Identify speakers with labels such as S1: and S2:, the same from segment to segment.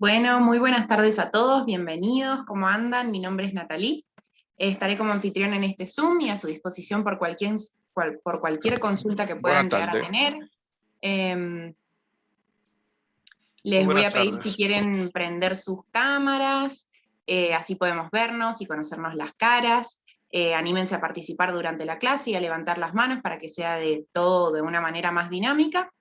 S1: Bueno, muy buenas tardes a todos, bienvenidos, ¿cómo andan? Mi nombre es Natalie, estaré como anfitrión en este Zoom y a su disposición por cualquier consulta que puedan llegar a tener. Les voy a pedir si quieren prender sus cámaras, así podemos vernos y conocernos las caras. Anímense a participar durante la clase y a levantar las manos para que sea todo de una manera más dinámica.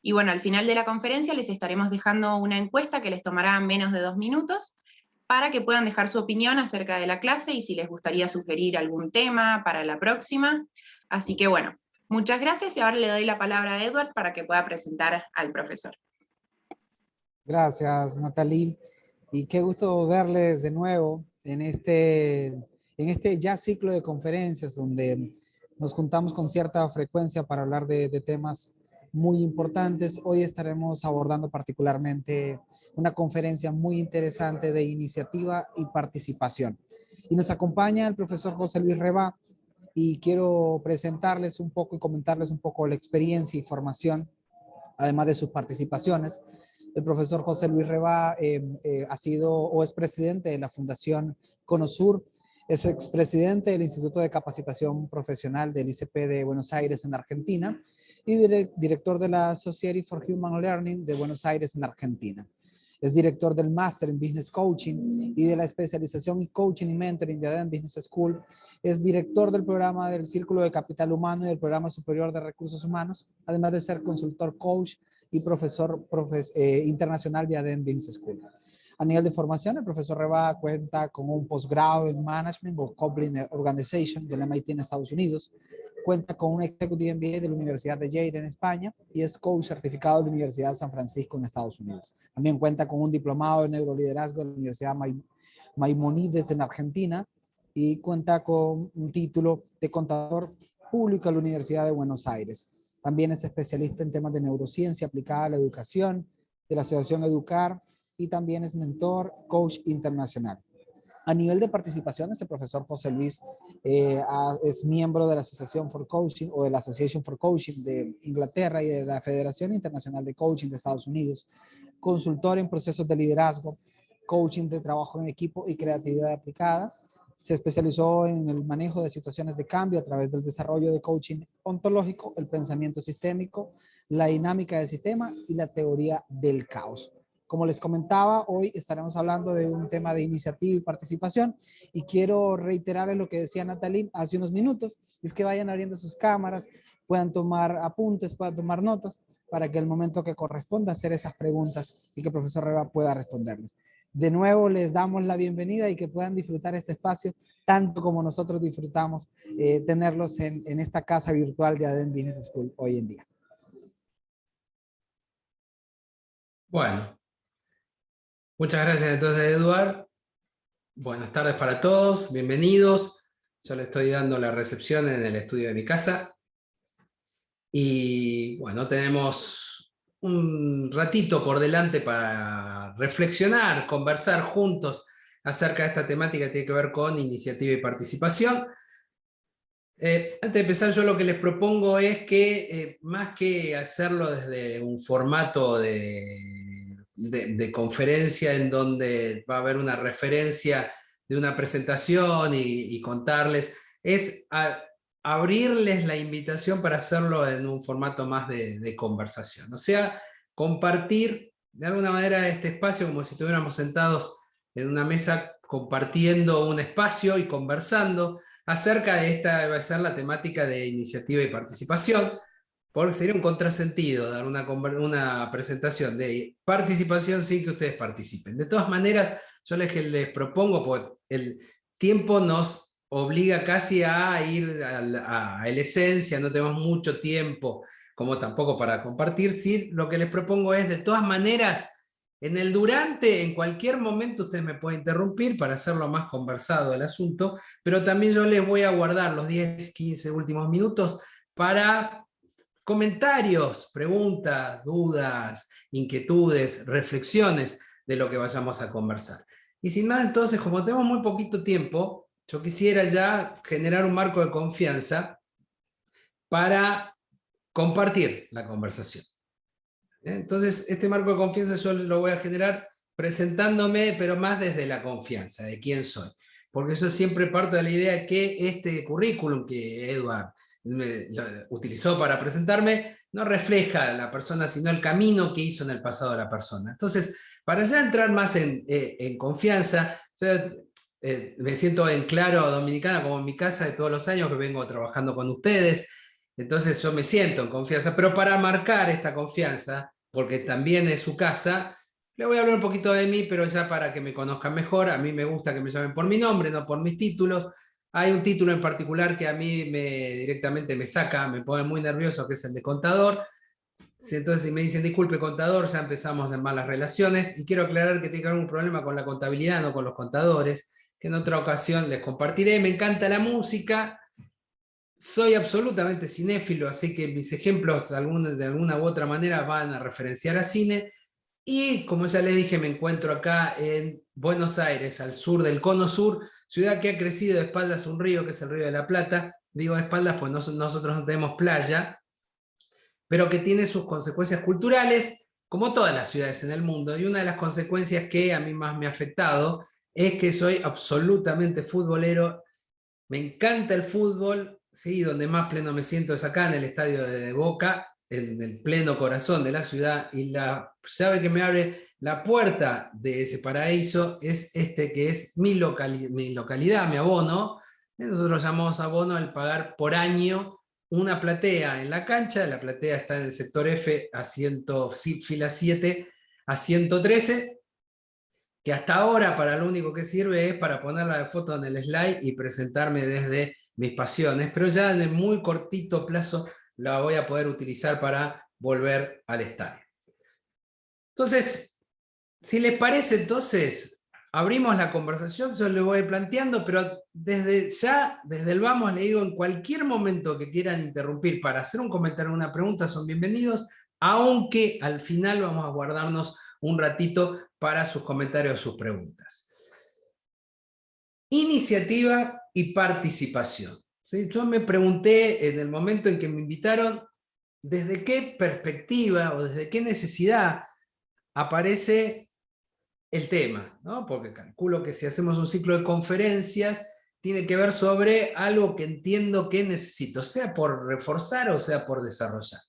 S1: Y bueno, al final de la conferencia les estaremos dejando una encuesta que les tomará menos de 2 minutos para que puedan dejar su opinión acerca de la clase y si les gustaría sugerir algún tema para la próxima. Así que bueno, muchas gracias y ahora le doy la palabra a Edward para que pueda presentar al profesor.
S2: Gracias, Natalie. Y qué gusto verles de nuevo en este ya ciclo de conferencias donde nos juntamos con cierta frecuencia para hablar de temas muy importantes. Hoy estaremos abordando particularmente una conferencia muy interesante de iniciativa y participación. Y nos acompaña el profesor José Luis Reba y quiero presentarles un poco y comentarles un poco la experiencia y formación, además de sus participaciones. El profesor José Luis Reba ha sido o es presidente de la Fundación Conosur, es expresidente del Instituto de Capacitación Profesional del ICP de Buenos Aires en Argentina y director de la Society for Human Learning de Buenos Aires en Argentina. Es director del Máster en Business Coaching y de la especialización en Coaching y Mentoring de ADEN Business School. Es director del programa del Círculo de Capital Humano y del Programa Superior de Recursos Humanos, además de ser consultor coach y profesor internacional de ADEN Business School. A nivel de formación, el profesor Reba cuenta con un posgrado en Management o Coupling Organization del MIT en Estados Unidos. Cuenta con un Executive MBA de la Universidad de Yale en España y es coach certificado de la Universidad de San Francisco en Estados Unidos. También cuenta con un diplomado de neuroliderazgo de la Universidad Maimonides en Argentina y cuenta con un título de contador público de la Universidad de Buenos Aires. También es especialista en temas de neurociencia aplicada a la educación, de la Asociación Educar, y también es mentor, coach internacional. A nivel de participaciones, el profesor José Luis es miembro de la Asociación for Coaching o de la Association for Coaching de Inglaterra y de la Federación Internacional de Coaching de Estados Unidos, consultor en procesos de liderazgo, coaching de trabajo en equipo y creatividad aplicada. Se especializó en el manejo de situaciones de cambio a través del desarrollo de coaching ontológico, el pensamiento sistémico, la dinámica del sistema y la teoría del caos. Como les comentaba, hoy estaremos hablando de un tema de iniciativa y participación y quiero reiterar lo que decía Natalie hace unos minutos, es que vayan abriendo sus cámaras, puedan tomar apuntes, puedan tomar notas para que el momento que corresponda hacer esas preguntas y que el profesor Reba pueda responderles. De nuevo les damos la bienvenida y que puedan disfrutar este espacio tanto como nosotros disfrutamos tenerlos en esta casa virtual de ADEN Business School hoy en día.
S3: Bueno, muchas gracias entonces, Eduard. Buenas tardes para todos, bienvenidos. Yo le estoy dando la recepción en el estudio de mi casa. Y bueno, tenemos un ratito por delante para reflexionar, conversar juntos acerca de esta temática que tiene que ver con iniciativa y participación. Antes de empezar, yo lo que les propongo es que, más que hacerlo desde un formato de conferencia en donde va a haber una referencia de una presentación y contarles, es abrirles la invitación para hacerlo en un formato más de conversación. O sea, compartir de alguna manera este espacio como si estuviéramos sentados en una mesa compartiendo un espacio y conversando acerca de esta va a ser la temática de iniciativa y participación, porque sería un contrasentido dar una presentación de participación sin que ustedes participen. De todas maneras, yo les propongo, pues el tiempo nos obliga casi a ir a la esencia, no tenemos mucho tiempo como tampoco para compartir, sí, lo que les propongo es de todas maneras, en el durante, en cualquier momento ustedes me pueden interrumpir para hacerlo más conversado el asunto, pero también yo les voy a guardar los 10, 15 últimos minutos para comentarios, preguntas, dudas, inquietudes, reflexiones de lo que vayamos a conversar. Y sin más, entonces, como tenemos muy poquito tiempo, yo quisiera ya generar un marco de confianza para compartir la conversación. Entonces, este marco de confianza yo lo voy a generar presentándome, pero más desde la confianza, de quién soy. Porque yo siempre parto de la idea de que este currículum que Edward utilizó para presentarme no refleja a la persona, sino el camino que hizo en el pasado la persona. Entonces, para ya entrar más en confianza, me siento en Claro Dominicana, como en mi casa de todos los años que vengo trabajando con ustedes. Entonces yo me siento en confianza, pero para marcar esta confianza, porque también es su casa, le voy a hablar un poquito de mí, pero ya para que me conozcan mejor. A mí me gusta que me llamen por mi nombre, no por mis títulos. Hay un título en particular que a mí directamente me saca, me pone muy nervioso, que es el de contador. Entonces, si me dicen disculpe contador, ya empezamos en malas relaciones. Y quiero aclarar que tengo algún problema con la contabilidad, no con los contadores, que en otra ocasión les compartiré. Me encanta la música. Soy absolutamente cinéfilo, así que mis ejemplos de alguna u otra manera van a referenciar a cine. Y como ya les dije, me encuentro acá en Buenos Aires, al sur del Cono Sur, ciudad que ha crecido de espaldas a un río, que es el Río de la Plata. Digo de espaldas, pues nosotros no tenemos playa, pero que tiene sus consecuencias culturales, como todas las ciudades en el mundo. Y una de las consecuencias que a mí más me ha afectado es que soy absolutamente futbolero. Me encanta el fútbol. Sí, donde más pleno me siento es acá en el estadio de Boca, en el pleno corazón de la ciudad, y la llave que me abre la puerta de ese paraíso es que es mi localidad, mi abono. Nosotros llamamos abono al pagar por año una platea en la cancha. La platea está en el sector F, fila 7 a 113, que hasta ahora para lo único que sirve es para poner la foto en el slide y presentarme desde mis pasiones, pero ya en el muy cortito plazo la voy a poder utilizar para volver al estadio. Entonces, si les parece, entonces, abrimos la conversación, yo le voy planteando, pero desde el vamos, le digo, en cualquier momento que quieran interrumpir para hacer un comentario o una pregunta, son bienvenidos, aunque al final vamos a guardarnos un ratito para sus comentarios o sus preguntas. Iniciativa y participación. ¿Sí? Yo me pregunté en el momento en que me invitaron, ¿desde qué perspectiva o desde qué necesidad aparece el tema? ¿No? Porque calculo que si hacemos un ciclo de conferencias, tiene que ver sobre algo que entiendo que necesito, sea por reforzar o sea por desarrollar.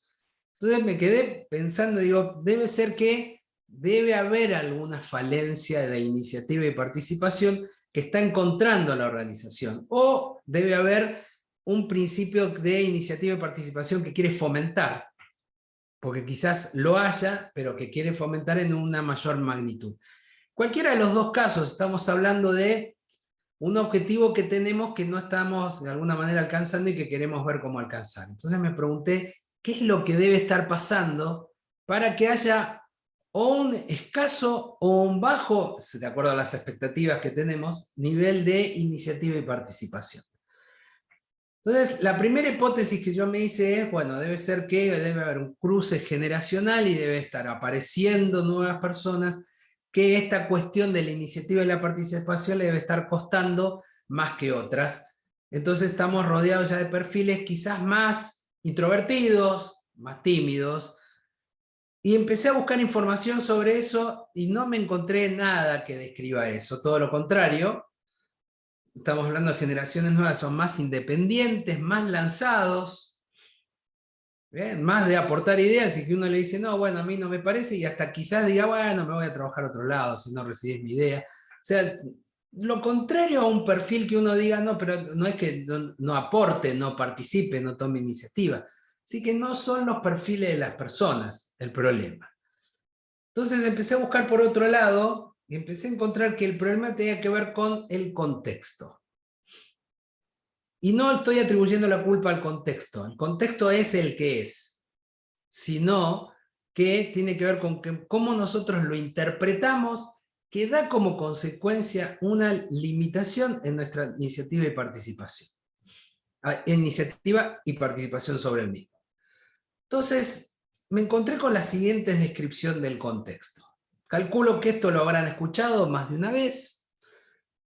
S3: Entonces me quedé pensando, digo, debe ser que debe haber alguna falencia de iniciativa y participación que está encontrando la organización, o debe haber un principio de iniciativa y participación que quiere fomentar, porque quizás lo haya, pero que quiere fomentar en una mayor magnitud. Cualquiera de los dos casos, estamos hablando de un objetivo que tenemos que no estamos de alguna manera alcanzando y que queremos ver cómo alcanzar. Entonces me pregunté, ¿qué es lo que debe estar pasando para que haya o un escaso o un bajo, de acuerdo a las expectativas que tenemos, nivel de iniciativa y participación? Entonces, la primera hipótesis que yo me hice es, bueno, debe ser que debe haber un cruce generacional y debe estar apareciendo nuevas personas, que esta cuestión de la iniciativa y la participación le debe estar costando más que otras. Entonces estamos rodeados ya de perfiles quizás más introvertidos, más tímidos, y empecé a buscar información sobre eso y no me encontré nada que describa eso, todo lo contrario. Estamos hablando de generaciones nuevas, son más independientes, más lanzados, ¿bien? Más de aportar ideas, y que uno le dice, no, bueno, a mí no me parece, y hasta quizás diga, bueno, me voy a trabajar a otro lado si no recibís mi idea. O sea, lo contrario a un perfil que uno diga, no, pero no es que no aporte, no participe, no tome iniciativa. Así que no son los perfiles de las personas el problema. Entonces empecé a buscar por otro lado, y empecé a encontrar que el problema tenía que ver con el contexto. Y no estoy atribuyendo la culpa al contexto. El contexto es el que es. Sino que tiene que ver con cómo nosotros lo interpretamos, que da como consecuencia una limitación en nuestra iniciativa y participación. Iniciativa y participación sobre el mismo. Entonces, me encontré con la siguiente descripción del contexto. Calculo que esto lo habrán escuchado más de una vez.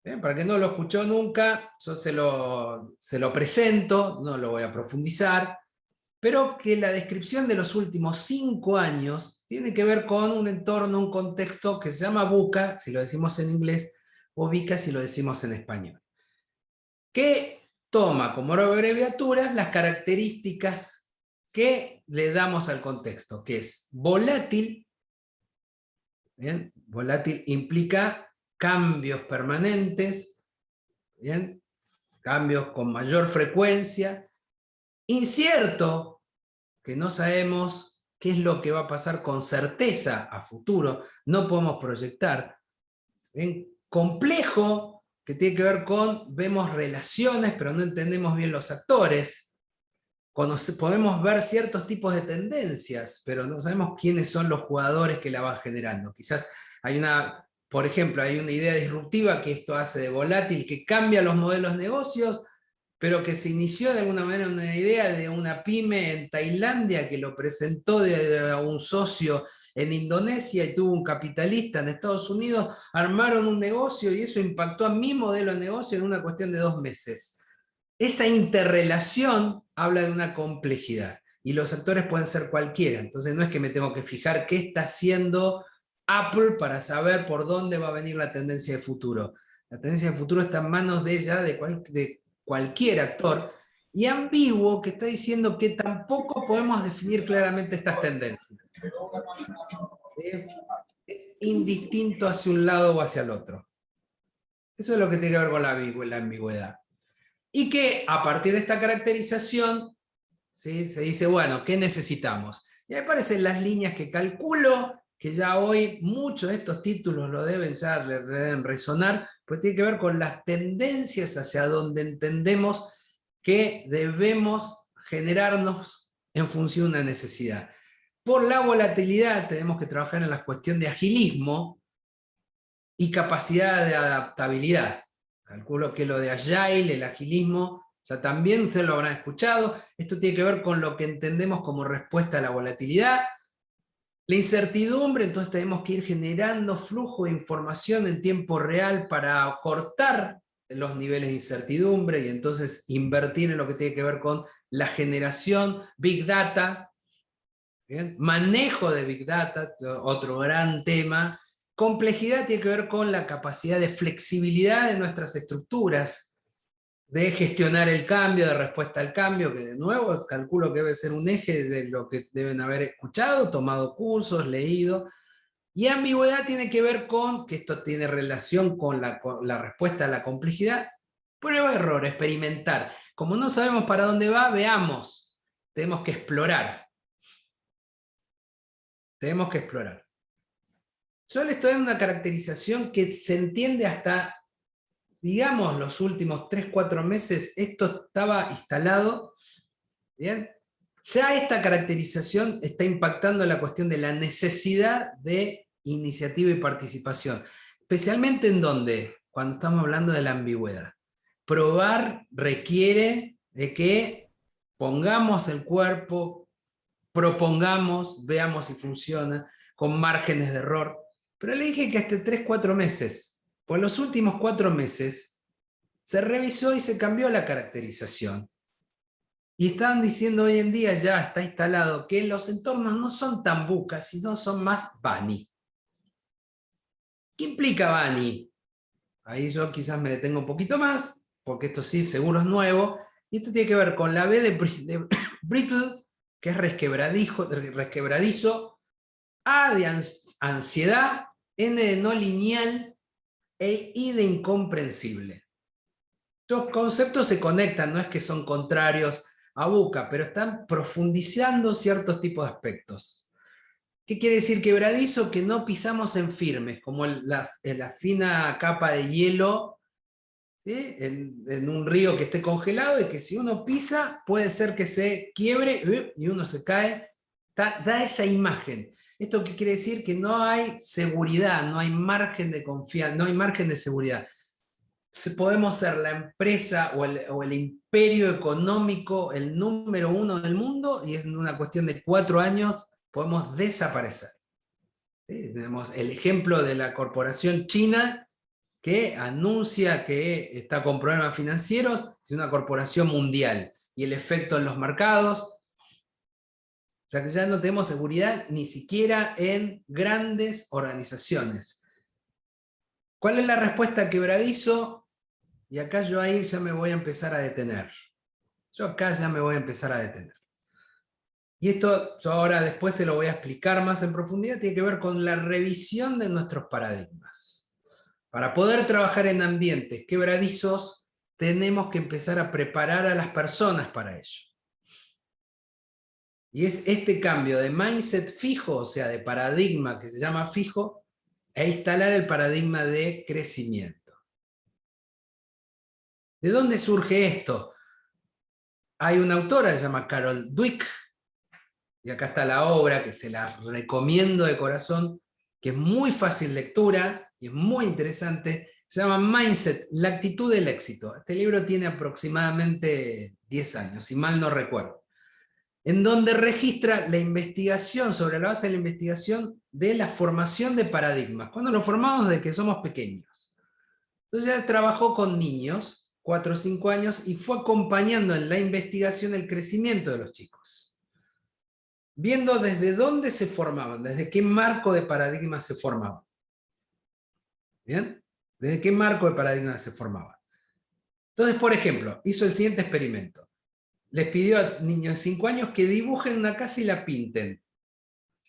S3: Bien, para que no lo escuchó nunca, yo se lo presento, no lo voy a profundizar, pero que la descripción de los últimos 5 años tiene que ver con un entorno, un contexto que se llama VUCA, si lo decimos en inglés, o VICA si lo decimos en español, que toma como abreviaturas las características que le damos al contexto, que es volátil. Bien, volátil implica cambios permanentes, bien, cambios con mayor frecuencia, incierto, que no sabemos qué es lo que va a pasar con certeza a futuro, no podemos proyectar, bien, complejo, que tiene que ver con, vemos relaciones, pero no entendemos bien los actores, podemos ver ciertos tipos de tendencias, pero no sabemos quiénes son los jugadores que la van generando. Quizás por ejemplo, hay una idea disruptiva que esto hace de volátil, que cambia los modelos de negocios, pero que se inició de alguna manera una idea de una pyme en Tailandia que lo presentó a un socio en Indonesia y tuvo un capitalista en Estados Unidos, armaron un negocio y eso impactó a mi modelo de negocio en una cuestión de 2 meses. Esa interrelación habla de una complejidad y los actores pueden ser cualquiera, entonces no es que me tengo que fijar qué está haciendo Apple para saber por dónde va a venir la tendencia de futuro. La tendencia de futuro está en manos de ella, de cualquier actor, y ambiguo, que está diciendo que tampoco podemos definir claramente estas tendencias. Es indistinto hacia un lado o hacia el otro. Eso es lo que tiene que ver con la ambigüedad. Y que a partir de esta caracterización, ¿sí?, se dice, bueno, ¿qué necesitamos? Y ahí aparecen las líneas que calculo, que ya hoy muchos de estos títulos lo deben resonar, pues tiene que ver con las tendencias hacia donde entendemos que debemos generarnos en función de una necesidad. Por la volatilidad tenemos que trabajar en la cuestión de agilismo y capacidad de adaptabilidad. Calculo que lo de Agile, el agilismo, ya también ustedes lo habrán escuchado. Esto tiene que ver con lo que entendemos como respuesta a la volatilidad. La incertidumbre, entonces tenemos que ir generando flujo de información en tiempo real para cortar los niveles de incertidumbre y entonces invertir en lo que tiene que ver con la generación, Big Data, ¿bien?, manejo de Big Data, otro gran tema. Complejidad tiene que ver con la capacidad de flexibilidad de nuestras estructuras, de gestionar el cambio, de respuesta al cambio, que de nuevo calculo que debe ser un eje de lo que deben haber escuchado, tomado cursos, leído. Y ambigüedad tiene que ver con, que esto tiene relación con la respuesta a la complejidad, prueba, error, experimentar. Como no sabemos para dónde va, veamos, tenemos que explorar. Tenemos que explorar. Yo les estoy dando una caracterización que se entiende hasta, digamos, los últimos 3-4 meses, esto estaba instalado, ¿bien? Ya esta caracterización está impactando en la cuestión de la necesidad de iniciativa y participación, especialmente en donde, cuando estamos hablando de la ambigüedad. Probar requiere de que pongamos el cuerpo, propongamos, veamos si funciona, con márgenes de error, pero le dije que hasta 3-4 meses. Por los últimos 4 meses se revisó y se cambió la caracterización. Y están diciendo hoy en día, ya está instalado, que los entornos no son tan VUCA, sino son más BANI. ¿Qué implica BANI? Ahí yo quizás me detengo un poquito más, porque esto sí seguro es nuevo, y esto tiene que ver con la B de brittle, que es resquebradizo, A de ansiedad, N de no lineal, y de incomprensible. Estos conceptos se conectan, no es que son contrarios a VUCA, pero están profundizando ciertos tipos de aspectos. ¿Qué quiere decir quebradizo? Que no pisamos en firmes, como la fina capa de hielo, ¿sí?, en un río que esté congelado, y que si uno pisa puede ser que se quiebre y uno se cae. Da esa imagen. ¿Esto qué quiere decir? Que no hay seguridad, no hay margen de confianza, no hay margen de seguridad. Podemos ser la empresa o el imperio económico, el número 1 del mundo, y es una cuestión de 4 años, podemos desaparecer. ¿Sí? Tenemos el ejemplo de la corporación china que anuncia que está con problemas financieros, es una corporación mundial, y el efecto en los mercados. O sea que ya no tenemos seguridad ni siquiera en grandes organizaciones. ¿Cuál es la respuesta a quebradizo? Y acá yo ahí ya me voy a empezar a detener. Yo acá ya me voy a empezar a detener. Y esto yo ahora después se lo voy a explicar más en profundidad, tiene que ver con la revisión de nuestros paradigmas. Para poder trabajar en ambientes quebradizos, tenemos que empezar a preparar a las personas para ello. Y es este cambio de mindset fijo, o sea, de paradigma que se llama fijo, e instalar el paradigma de crecimiento. ¿De dónde surge esto? Hay una autora, se llama Carol Dweck, y acá está la obra, que se la recomiendo de corazón, que es muy fácil lectura y es muy interesante. Se llama Mindset, la actitud del éxito. Este libro tiene aproximadamente 10 años, si mal no recuerdo, en donde registra la investigación, sobre la base de la investigación, de la formación de paradigmas, cuando lo formamos desde que somos pequeños. Entonces ella trabajó con niños, 4 o 5 años, y fue acompañando en la investigación el crecimiento de los chicos, viendo desde dónde se formaban, desde qué marco de paradigma se formaban. ¿Bien? ¿Desde qué marco de paradigma se formaban? Entonces, por ejemplo, hizo el siguiente experimento. Les pidió a niños de 5 años que dibujen una casa y la pinten.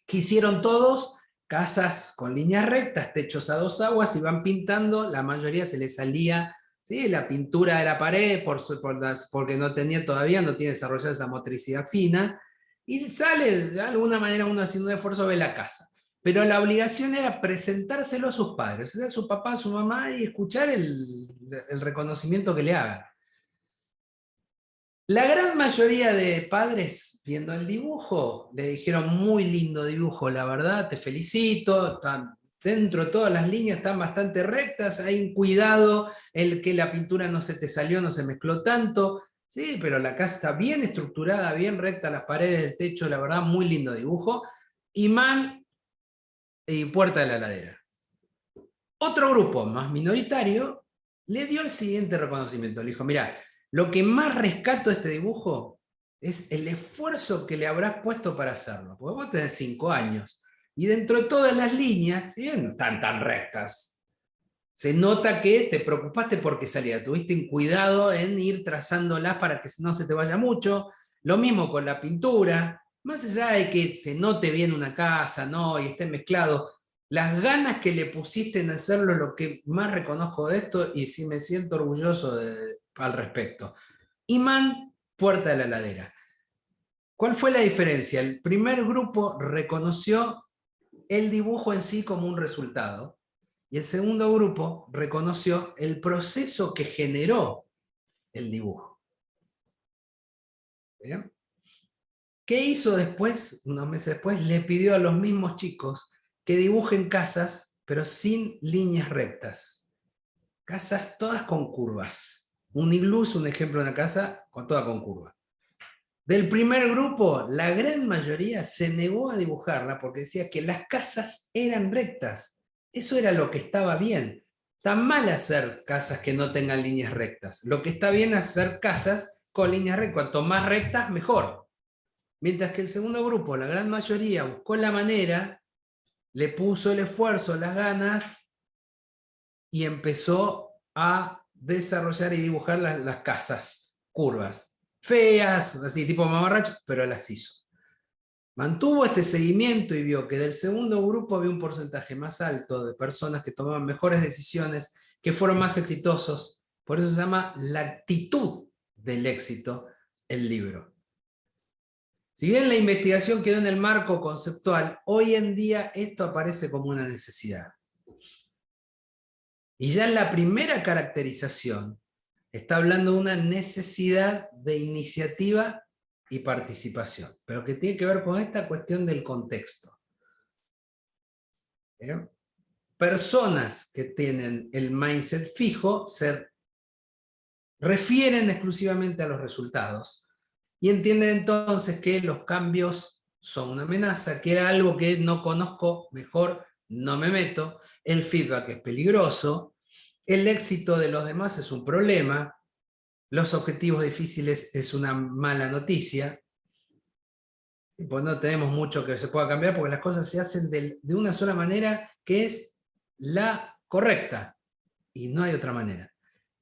S3: ¿Qué hicieron todos? Casas con líneas rectas, techos a 2 aguas, y van pintando. La mayoría se les salía, ¿sí?, la pintura de la pared porque no tiene desarrollada esa motricidad fina. Y sale, de alguna manera, uno haciendo un esfuerzo, ve la casa. Pero la obligación era presentárselo a sus padres, o sea, a su papá, a su mamá, y escuchar el reconocimiento que le hagan. La gran mayoría de padres, viendo el dibujo, le dijeron: muy lindo dibujo, la verdad, te felicito, están dentro de todas las líneas, están bastante rectas, hay un cuidado, el que la pintura no se te salió, no se mezcló tanto. Sí, pero la casa está bien estructurada, bien recta, las paredes, el techo, la verdad, muy lindo dibujo. Imán y puerta de la heladera. Otro grupo más minoritario le dio el siguiente reconocimiento. Le dijo: mirá, lo que más rescato de este dibujo es el esfuerzo que le habrás puesto para hacerlo. Porque vos tenés 5 años, y dentro de todas las líneas, si bien no están tan rectas, se nota que te preocupaste porque salía, tuviste un cuidado en ir trazándolas para que no se te vaya mucho. Lo mismo con la pintura, más allá de que se note bien una casa, ¿no?, y esté mezclado, las ganas que le pusiste en hacerlo es lo que más reconozco de esto, y sí me siento orgulloso al respecto. Imán, puerta de la heladera. ¿Cuál fue la diferencia? El primer grupo reconoció el dibujo en sí como un resultado, y el segundo grupo reconoció el proceso que generó el dibujo. ¿Bien? ¿Qué hizo después? Unos meses después, le pidió a los mismos chicos que dibujen casas, pero sin líneas rectas. Casas todas con curvas. Un iglú es un ejemplo de una casa toda con curva. Del primer grupo, la gran mayoría se negó a dibujarla porque decía que las casas eran rectas. Eso era lo que estaba bien. Está mal hacer casas que no tengan líneas rectas. Lo que está bien es hacer casas con líneas rectas. Cuanto más rectas, mejor. Mientras que el segundo grupo, la gran mayoría, buscó la manera, le puso el esfuerzo, las ganas, y empezó a desarrollar y dibujar las casas curvas. Feas, así tipo mamarracho, pero las hizo. Mantuvo este seguimiento y vio que del segundo grupo había un porcentaje más alto de personas que tomaban mejores decisiones, que fueron más exitosos. Por eso se llama La actitud del éxito, el libro. Si bien la investigación quedó en el marco conceptual, hoy en día esto aparece como una necesidad. Y ya en la primera caracterización está hablando de una necesidad de iniciativa y participación, pero que tiene que ver con esta cuestión del contexto. Personas que tienen el mindset fijo se refieren exclusivamente a los resultados y entienden entonces que los cambios son una amenaza, que era algo que no conozco, mejor no me meto, el feedback es peligroso, el éxito de los demás es un problema, los objetivos difíciles es una mala noticia, y pues no tenemos mucho que se pueda cambiar porque las cosas se hacen de una sola manera que es la correcta, y no hay otra manera.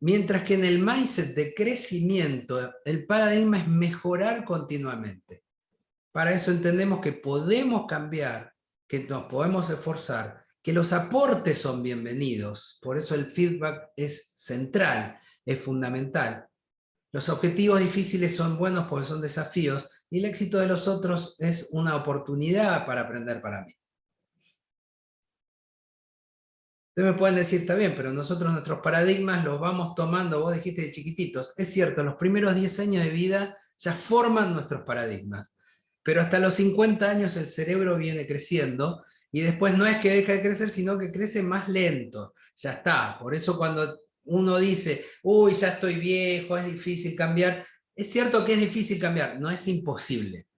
S3: Mientras que en el mindset de crecimiento, el paradigma es mejorar continuamente. Para eso entendemos que podemos cambiar, que nos podemos esforzar, que los aportes son bienvenidos. Por eso el feedback es central, es fundamental. Los objetivos difíciles son buenos porque son desafíos, y el éxito de los otros es una oportunidad para aprender para mí. Ustedes me pueden decir, está bien, pero nosotros nuestros paradigmas los vamos tomando, vos dijiste de chiquititos. Es cierto, los primeros 10 años de vida ya forman nuestros paradigmas, pero hasta los 50 años el cerebro viene creciendo, y después no es que deja de crecer, sino que crece más lento. Ya está, por eso cuando uno dice, uy, ya estoy viejo, es difícil cambiar, es cierto que es difícil cambiar, no es imposible,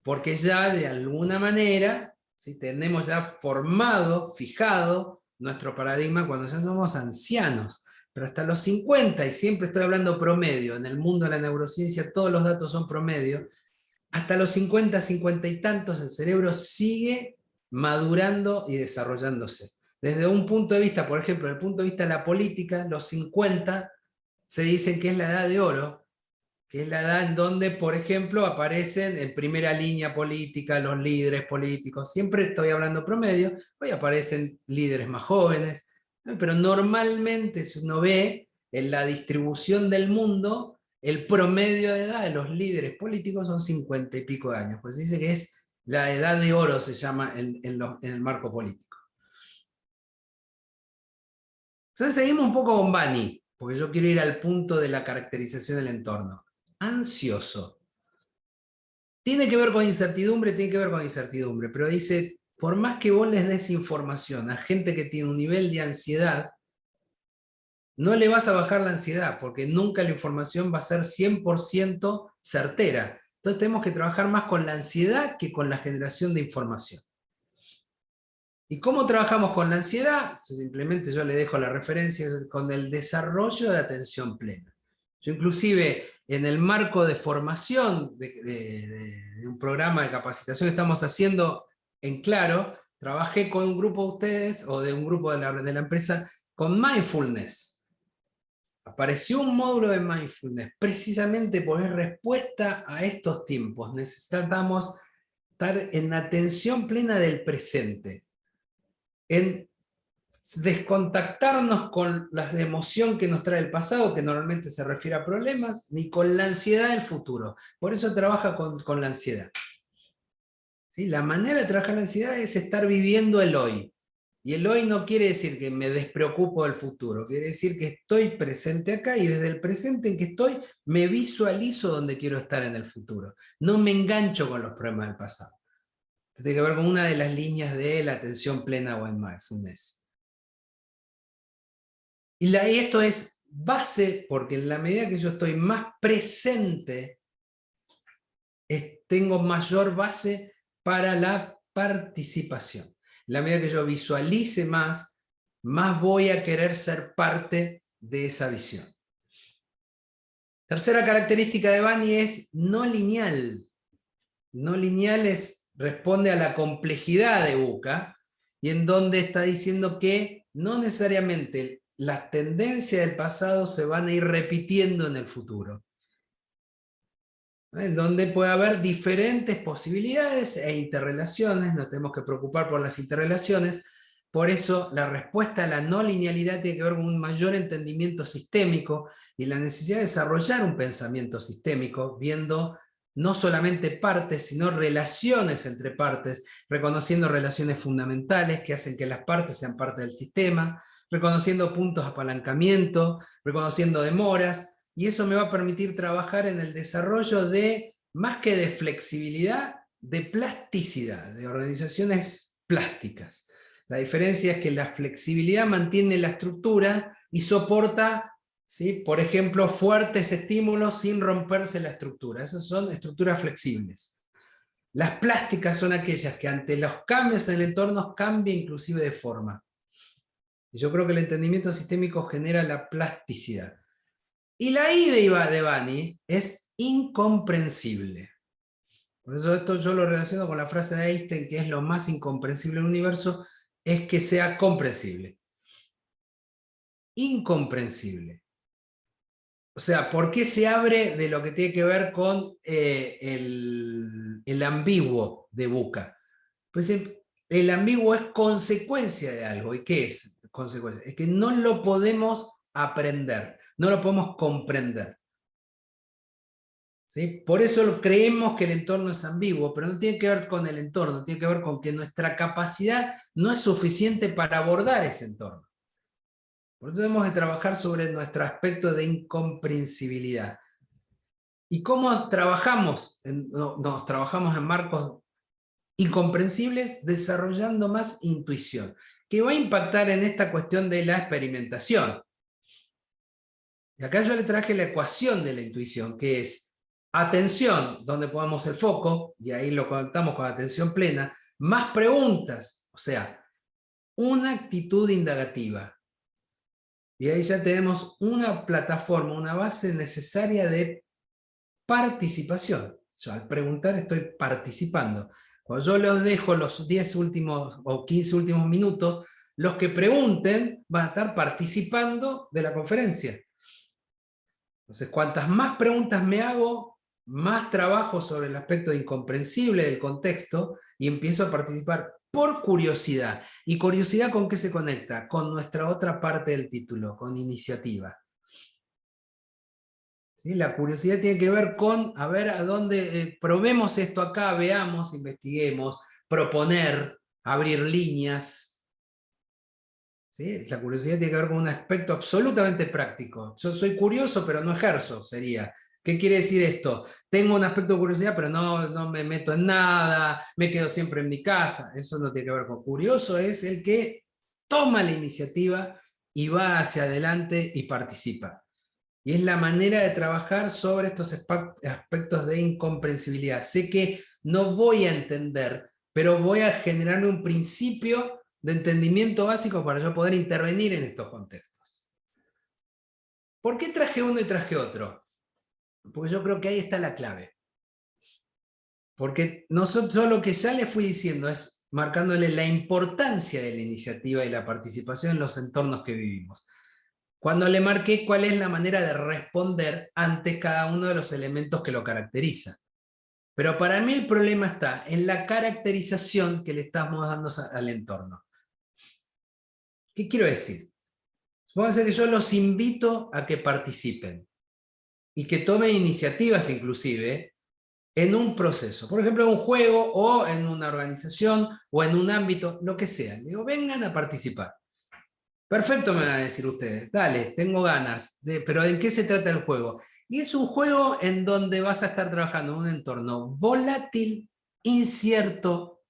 S3: porque ya de alguna manera, ¿sí?, tenemos ya formado, fijado, nuestro paradigma cuando ya somos ancianos, pero hasta los 50, y siempre estoy hablando promedio, en el mundo de la neurociencia todos los datos son promedio, hasta los 50, 50 y tantos el cerebro sigue madurando y desarrollándose. Desde un punto de vista, por ejemplo, desde el punto de vista de la política, los 50 se dicen que es la edad de oro, que es la edad en donde, por ejemplo, aparecen en primera línea política los líderes políticos. Siempre estoy hablando promedio, hoy aparecen líderes más jóvenes, pero normalmente si uno ve en la distribución del mundo, el promedio de edad de los líderes políticos son 50 y pico de años, pues se dice que es la edad de oro, se llama en el marco político. Entonces seguimos un poco con Bani, porque yo quiero ir al punto de la caracterización del entorno. Ansioso. Tiene que ver con incertidumbre, pero dice, por más que vos les des información a gente que tiene un nivel de ansiedad, no le vas a bajar la ansiedad, porque nunca la información va a ser 100% certera. Entonces tenemos que trabajar más con la ansiedad que con la generación de información. ¿Y cómo trabajamos con la ansiedad? Simplemente yo le dejo la referencia con el desarrollo de atención plena. Yo inclusive en el marco de formación de un programa de capacitación que estamos haciendo en Claro, trabajé con un grupo de ustedes, o de un grupo de la empresa, con mindfulness. Apareció un módulo de mindfulness, precisamente por respuesta a estos tiempos. Necesitamos estar en atención plena del presente, en descontactarnos con la emoción que nos trae el pasado, que normalmente se refiere a problemas, ni con la ansiedad del futuro. Por eso trabaja con la ansiedad. ¿Sí? La manera de trabajar la ansiedad es estar viviendo el hoy. Y el hoy no quiere decir que me despreocupo del futuro, quiere decir que estoy presente acá, y desde el presente en que estoy me visualizo donde quiero estar en el futuro. No me engancho con los problemas del pasado. Tiene que ver con una de las líneas de la atención plena o en mindfulness. Y esto es base, porque en la medida que yo estoy más presente, tengo mayor base para la participación. En la medida que yo visualice más voy a querer ser parte de esa visión. Tercera característica de Bani es no lineal. No lineal responde a la complejidad de Buca, y en donde está diciendo que no necesariamente las tendencias del pasado se van a ir repitiendo en el futuro. En donde puede haber diferentes posibilidades e interrelaciones, nos tenemos que preocupar por las interrelaciones. Por eso la respuesta a la no linealidad tiene que ver con un mayor entendimiento sistémico y la necesidad de desarrollar un pensamiento sistémico, viendo no solamente partes, sino relaciones entre partes, reconociendo relaciones fundamentales que hacen que las partes sean parte del sistema, reconociendo puntos de apalancamiento, reconociendo demoras, y eso me va a permitir trabajar en el desarrollo de, más que de flexibilidad, de plasticidad, de organizaciones plásticas. La diferencia es que la flexibilidad mantiene la estructura y soporta, ¿sí?, por ejemplo, fuertes estímulos sin romperse la estructura. Esas son estructuras flexibles. Las plásticas son aquellas que ante los cambios en el entorno cambian inclusive de forma. Y yo creo que el entendimiento sistémico genera la plasticidad. Y la I de Bani es incomprensible. Por eso esto yo lo relaciono con la frase de Einstein, que es lo más incomprensible del universo, es que sea comprensible. Incomprensible. O sea, ¿por qué se abre de lo que tiene que ver con el ambiguo de Bucca? Pues el ambiguo es consecuencia de algo. ¿Y qué es consecuencia? Es que no lo podemos aprender, no lo podemos comprender. ¿Sí? Por eso creemos que el entorno es ambiguo, pero no tiene que ver con el entorno, tiene que ver con que nuestra capacidad no es suficiente para abordar ese entorno. Por eso tenemos que trabajar sobre nuestro aspecto de incomprensibilidad. ¿Y cómo trabajamos? Nos trabajamos en marcos incomprensibles desarrollando más intuición, que va a impactar en esta cuestión de la experimentación. Y acá yo le traje la ecuación de la intuición, que es atención, donde pongamos el foco, y ahí lo conectamos con atención plena, más preguntas, o sea, una actitud indagativa. Y ahí ya tenemos una plataforma, una base necesaria de participación. Yo al preguntar estoy participando. Cuando yo les dejo los 10 últimos o 15 últimos minutos, los que pregunten van a estar participando de la conferencia. Entonces, cuantas más preguntas me hago, más trabajo sobre el aspecto incomprensible del contexto y empiezo a participar por curiosidad. ¿Y curiosidad con qué se conecta? Con nuestra otra parte del título, con iniciativa. ¿Sí? La curiosidad tiene que ver con, a ver, a dónde probemos esto acá, veamos, investiguemos, proponer, abrir líneas. ¿Sí? La curiosidad tiene que ver con un aspecto absolutamente práctico. Yo soy curioso, pero no ejerzo, sería. ¿Qué quiere decir esto? Tengo un aspecto de curiosidad, pero no me meto en nada, me quedo siempre en mi casa. Eso no tiene que ver con curioso, es el que toma la iniciativa y va hacia adelante y participa. Y es la manera de trabajar sobre estos aspectos de incomprensibilidad. Sé que no voy a entender, pero voy a generarme un principio de entendimiento básico para yo poder intervenir en estos contextos. ¿Por qué traje uno y traje otro? Porque yo creo que ahí está la clave. Porque yo lo que ya le fui diciendo es marcándole la importancia de la iniciativa y la participación en los entornos que vivimos. Cuando le marqué cuál es la manera de responder ante cada uno de los elementos que lo caracteriza. Pero para mí el problema está en la caracterización que le estamos dando al entorno. ¿Qué quiero decir? Supónganse que yo los invito a que participen y que tomen iniciativas inclusive en un proceso. Por ejemplo, en un juego o en una organización o en un ámbito, lo que sea. Digo, vengan a participar. Perfecto, me van a decir ustedes. Dale, tengo ganas. Pero ¿en qué se trata el juego? Y es un juego en donde vas a estar trabajando en un entorno volátil, incierto,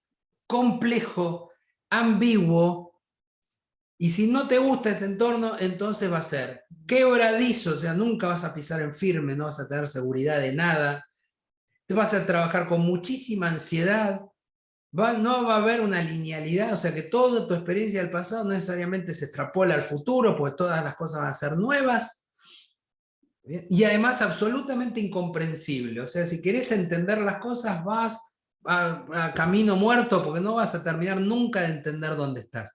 S3: complejo, ambiguo. Y si no te gusta ese entorno, entonces va a ser quebradizo, o sea, nunca vas a pisar en firme, no vas a tener seguridad de nada. Te vas a trabajar con muchísima ansiedad. No va a haber una linealidad, o sea que toda tu experiencia del pasado no necesariamente se extrapola al futuro, pues todas las cosas van a ser nuevas. ¿Bien? Y además absolutamente incomprensible, o sea, si querés entender las cosas vas a camino muerto porque no vas a terminar nunca de entender dónde estás.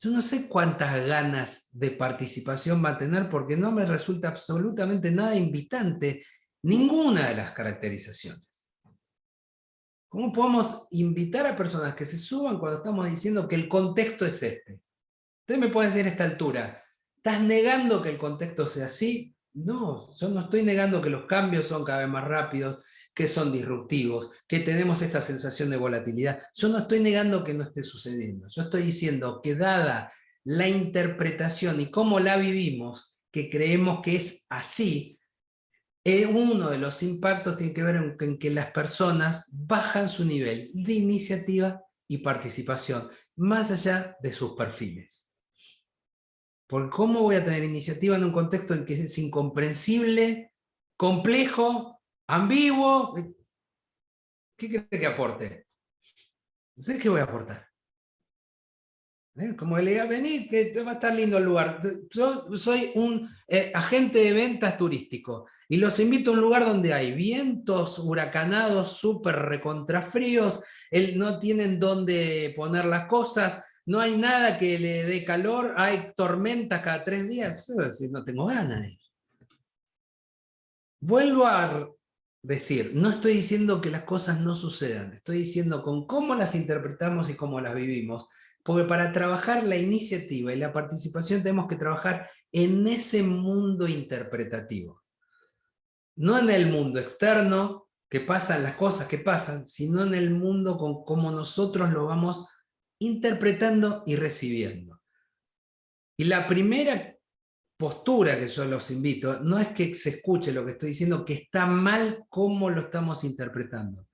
S3: Yo no sé cuántas ganas de participación va a tener porque no me resulta absolutamente nada invitante ninguna de las caracterizaciones. ¿Cómo podemos invitar a personas que se suban cuando estamos diciendo que el contexto es este? Ustedes me pueden decir a esta altura, ¿estás negando que el contexto sea así? No, yo no estoy negando que los cambios son cada vez más rápidos, que son disruptivos, que tenemos esta sensación de volatilidad. Yo no estoy negando que no esté sucediendo. Yo estoy diciendo que dada la interpretación y cómo la vivimos, que creemos que es así, uno de los impactos tiene que ver en que las personas bajan su nivel de iniciativa y participación, más allá de sus perfiles. Porque ¿cómo voy a tener iniciativa en un contexto en que es incomprensible, complejo, ambiguo? ¿Qué cree que aporte? No sé qué voy a aportar. Como le diga, vení, que va a estar lindo el lugar. Yo soy un agente de ventas turístico y los invito a un lugar donde hay vientos huracanados, súper recontrafríos, no tienen dónde poner las cosas, no hay nada que le dé calor, hay tormentas cada 3 días. No tengo ganas de ir. Vuelvo a decir, no estoy diciendo que las cosas no sucedan, estoy diciendo con cómo las interpretamos y cómo las vivimos. Porque para trabajar la iniciativa y la participación tenemos que trabajar en ese mundo interpretativo. No en el mundo externo, que pasan las cosas que pasan, sino en el mundo con cómo nosotros lo vamos interpretando y recibiendo. Y la primera postura que yo los invito, no es que se escuche lo que estoy diciendo, que está mal cómo lo estamos interpretando.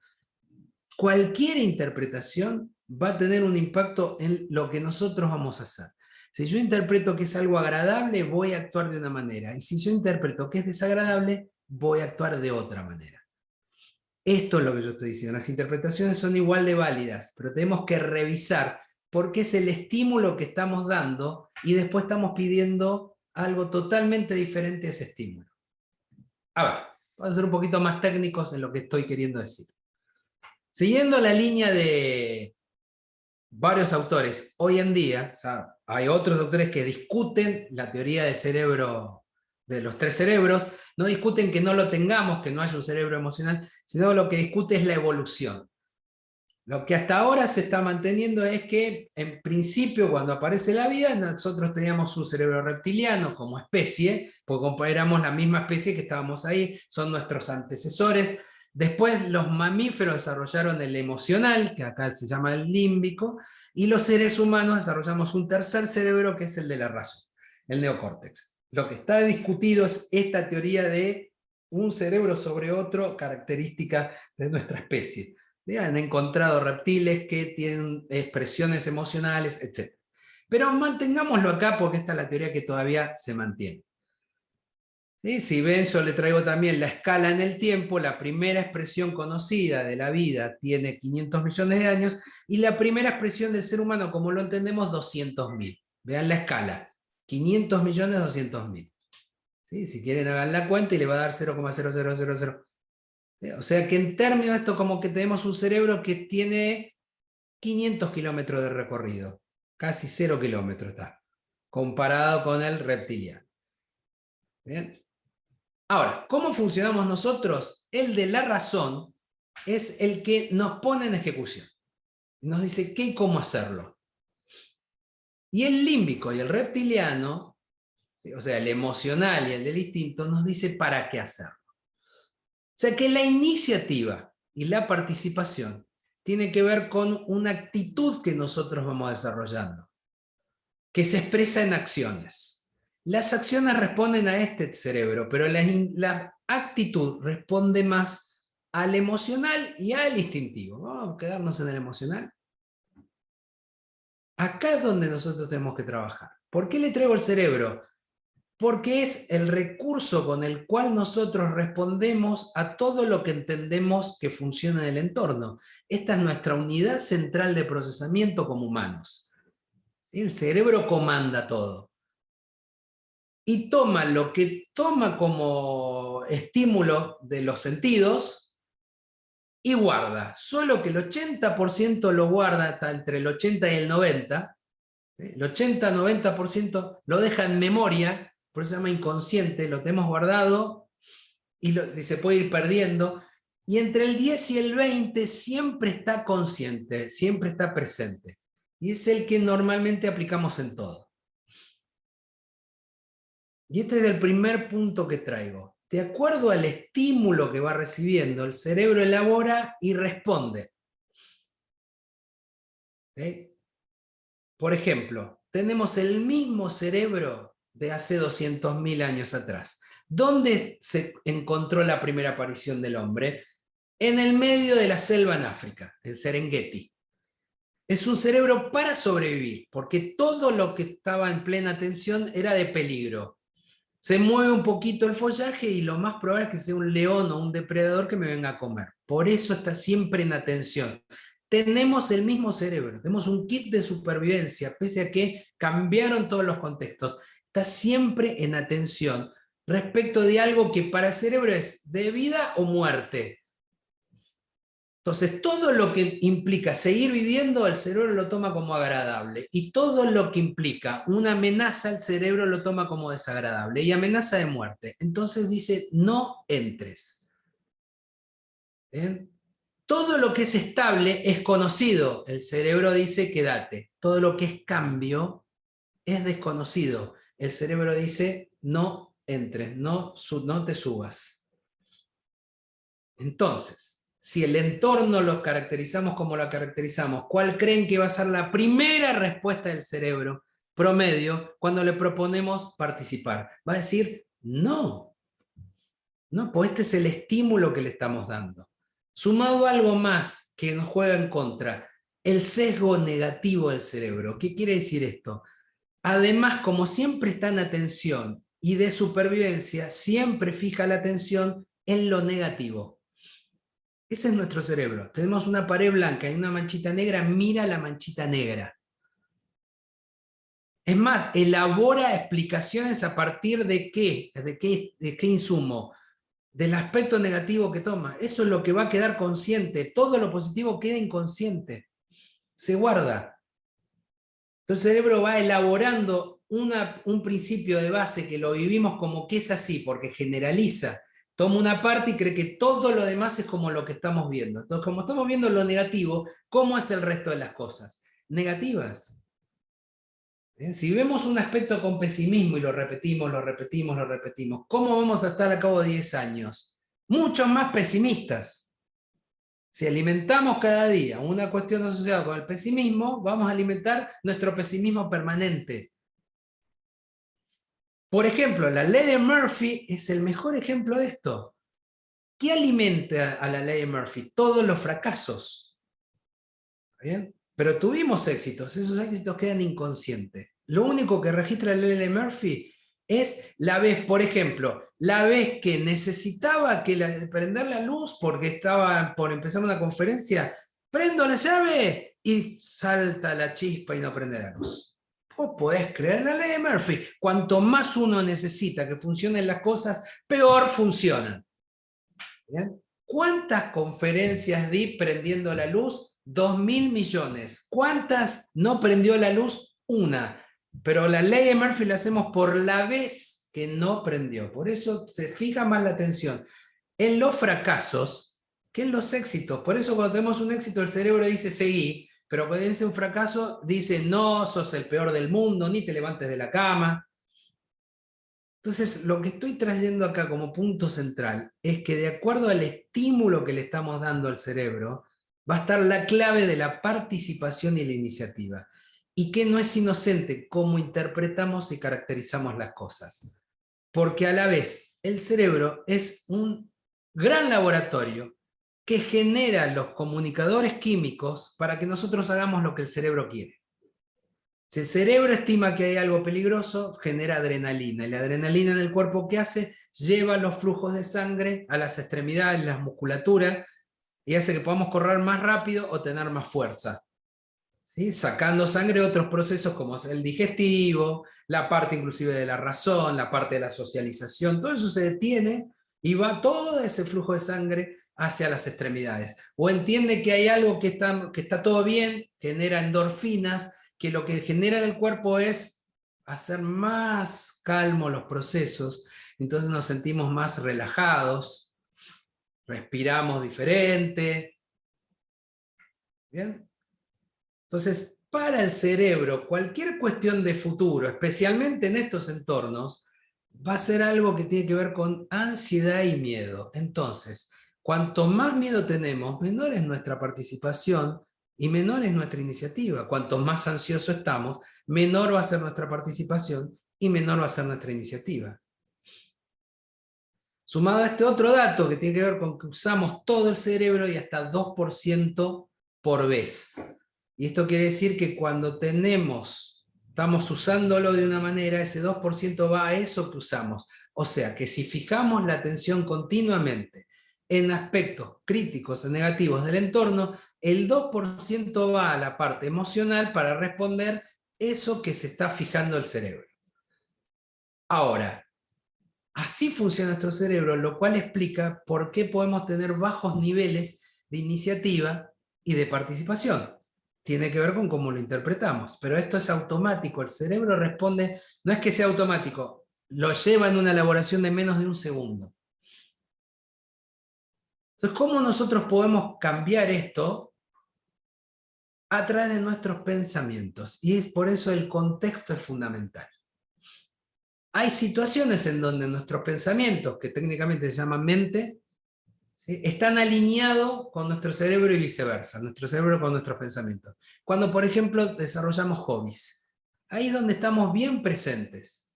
S3: Cualquier interpretación va a tener un impacto en lo que nosotros vamos a hacer. Si yo interpreto que es algo agradable, voy a actuar de una manera. Y si yo interpreto que es desagradable, voy a actuar de otra manera. Esto es lo que yo estoy diciendo. Las interpretaciones son igual de válidas, pero tenemos que revisar por qué es el estímulo que estamos dando y después estamos pidiendo algo totalmente diferente a ese estímulo. A ver, vamos a ser un poquito más técnicos en lo que estoy queriendo decir. Siguiendo la línea de varios autores, hoy en día, o sea, hay otros autores que discuten la teoría del cerebro, de los 3 cerebros, no discuten que no lo tengamos, que no haya un cerebro emocional, sino lo que discute es la evolución. Lo que hasta ahora se está manteniendo es que, en principio, cuando aparece la vida, nosotros teníamos un cerebro reptiliano como especie, porque éramos la misma especie que estábamos ahí, son nuestros antecesores. Después los mamíferos desarrollaron el emocional, que acá se llama el límbico, y los seres humanos desarrollamos un tercer cerebro, que es el de la razón, el neocórtex. Lo que está discutido es esta teoría de un cerebro sobre otro, característica de nuestra especie. Han encontrado reptiles que tienen expresiones emocionales, etc. Pero mantengámoslo acá porque esta es la teoría que todavía se mantiene. ¿Sí? Si ven, yo le traigo también la escala en el tiempo. La primera expresión conocida de la vida tiene 500 millones de años y la primera expresión del ser humano, como lo entendemos, 200.000. Vean la escala. 500 millones, 200.000. ¿Sí? Si quieren hagan la cuenta y le va a dar 0,0000. O sea que en términos de esto, como que tenemos un cerebro que tiene 500 kilómetros de recorrido, casi 0 kilómetros está, comparado con el reptiliano. ¿Bien? Ahora, ¿cómo funcionamos nosotros? El de la razón es el que nos pone en ejecución. Nos dice qué y cómo hacerlo. Y el límbico y el reptiliano, o sea, el emocional y el del instinto, nos dice para qué hacerlo. O sea que la iniciativa y la participación tiene que ver con una actitud que nosotros vamos desarrollando, que se expresa en acciones. Las acciones responden a este cerebro, pero la actitud responde más al emocional y al instintivo. Vamos a quedarnos en el emocional. Acá es donde nosotros tenemos que trabajar. ¿Por qué le traigo el cerebro? Porque es el recurso con el cual nosotros respondemos a todo lo que entendemos que funciona en el entorno. Esta es nuestra unidad central de procesamiento como humanos. ¿Sí? El cerebro comanda todo. Y toma lo que toma como estímulo de los sentidos y guarda. Solo que el 80% lo guarda hasta entre el 80 y el 90%. El 80-90% lo deja en memoria, por eso se llama inconsciente, lo tenemos guardado y se puede ir perdiendo. Y entre el 10 y el 20 siempre está consciente, siempre está presente. Y es el que normalmente aplicamos en todo. Y este es el primer punto que traigo. De acuerdo al estímulo que va recibiendo, el cerebro elabora y responde. ¿Sí? Por ejemplo, tenemos el mismo cerebro de hace 200.000 años atrás. ¿Dónde se encontró la primera aparición del hombre? En el medio de la selva en África, el Serengeti. Es un cerebro para sobrevivir, porque todo lo que estaba en plena tensión era de peligro. Se mueve un poquito el follaje y lo más probable es que sea un león o un depredador que me venga a comer. Por eso está siempre en atención. Tenemos el mismo cerebro, tenemos un kit de supervivencia, pese a que cambiaron todos los contextos. Está siempre en atención respecto de algo que para el cerebro es de vida o muerte. Entonces, todo lo que implica seguir viviendo, el cerebro lo toma como agradable. Y todo lo que implica una amenaza, el cerebro lo toma como desagradable. Y amenaza de muerte. Entonces dice, no entres. ¿Bien? Todo lo que es estable es conocido. El cerebro dice, quédate. Todo lo que es cambio es desconocido. El cerebro dice, no entres, no te subas. Entonces, si el entorno lo caracterizamos como lo caracterizamos, ¿cuál creen que va a ser la primera respuesta del cerebro promedio cuando le proponemos participar? Va a decir, no. No, pues este es el estímulo que le estamos dando. Sumado a algo más que nos juega en contra, el sesgo negativo del cerebro. ¿Qué quiere decir esto? Además, como siempre está en atención y de supervivencia, siempre fija la atención en lo negativo. Ese es nuestro cerebro. Tenemos una pared blanca y una manchita negra, mira la manchita negra. Es más, elabora explicaciones a partir de qué, de qué insumo, del aspecto negativo que toma. Eso es lo que va a quedar consciente. Todo lo positivo queda inconsciente. Se guarda. Entonces el cerebro va elaborando un principio de base que lo vivimos como que es así, porque generaliza. Toma una parte y cree que todo lo demás es como lo que estamos viendo. Entonces, como estamos viendo lo negativo, ¿cómo es el resto de las cosas? Negativas. Si vemos un aspecto con pesimismo y lo repetimos, ¿cómo vamos a estar a cabo de 10 años? Mucho más pesimistas. Si alimentamos cada día una cuestión asociada con el pesimismo, vamos a alimentar nuestro pesimismo permanente. Por ejemplo, la ley de Murphy es el mejor ejemplo de esto. ¿Qué alimenta a la ley de Murphy? Todos los fracasos. ¿Bien? Pero tuvimos éxitos, esos éxitos quedan inconscientes. Lo único que registra la ley de Murphy es la vez, por ejemplo, la vez que necesitaba prender la luz porque estaba por empezar una conferencia, prendo la llave y salta la chispa y no prende la luz. Vos podés creer la ley de Murphy. Cuanto más uno necesita que funcionen las cosas, peor funcionan. ¿Bien? ¿Cuántas conferencias di prendiendo la luz? 2.000 millones. ¿Cuántas no prendió la luz? Una. Pero la ley de Murphy la hacemos por la vez que no prendió. Por eso se fija más la atención en los fracasos que en los éxitos. Por eso cuando tenemos un éxito el cerebro dice seguí, pero cuando dice un fracaso dice no, sos el peor del mundo, ni te levantes de la cama. Entonces, lo que estoy trayendo acá como punto central es que de acuerdo al estímulo que le estamos dando al cerebro, va a estar la clave de la participación y la iniciativa. Y que no es inocente cómo interpretamos y caracterizamos las cosas. Porque a la vez, el cerebro es un gran laboratorio que genera los comunicadores químicos para que nosotros hagamos lo que el cerebro quiere. Si el cerebro estima que hay algo peligroso, genera adrenalina. Y la adrenalina en el cuerpo, ¿qué hace? Lleva los flujos de sangre a las extremidades, las musculaturas, y hace que podamos correr más rápido o tener más fuerza. ¿Sí? Sacando sangre de otros procesos como el digestivo, la parte inclusive de la razón, la parte de la socialización, todo eso se detiene y va todo ese flujo de sangre hacia las extremidades. O entiende que hay algo que está todo bien, genera endorfinas, que lo que genera en el cuerpo es hacer más calmos los procesos, entonces nos sentimos más relajados, respiramos diferente. ¿Bien? Entonces, para el cerebro, cualquier cuestión de futuro, especialmente en estos entornos, va a ser algo que tiene que ver con ansiedad y miedo. Entonces, cuanto más miedo tenemos, menor es nuestra participación y menor es nuestra iniciativa. Cuanto más ansioso estamos, menor va a ser nuestra participación y menor va a ser nuestra iniciativa. Sumado a este otro dato que tiene que ver con que usamos todo el cerebro y hasta 2% por vez. Y esto quiere decir que cuando estamos usándolo de una manera, ese 2% va a eso que usamos. O sea, que si fijamos la atención continuamente en aspectos críticos o negativos del entorno, el 2% va a la parte emocional para responder eso que se está fijando el cerebro. Ahora, así funciona nuestro cerebro, lo cual explica por qué podemos tener bajos niveles de iniciativa y de participación. Tiene que ver con cómo lo interpretamos, pero esto es automático, el cerebro responde, no es que sea automático, lo lleva en una elaboración de menos de un segundo. Entonces, ¿cómo nosotros podemos cambiar esto? A través de nuestros pensamientos, y es por eso el contexto es fundamental. Hay situaciones en donde nuestros pensamientos, que técnicamente se llaman mente, ¿sí?, están alineados con nuestro cerebro y viceversa, nuestro cerebro con nuestros pensamientos. Cuando, por ejemplo, desarrollamos hobbies, ahí es donde estamos bien presentes.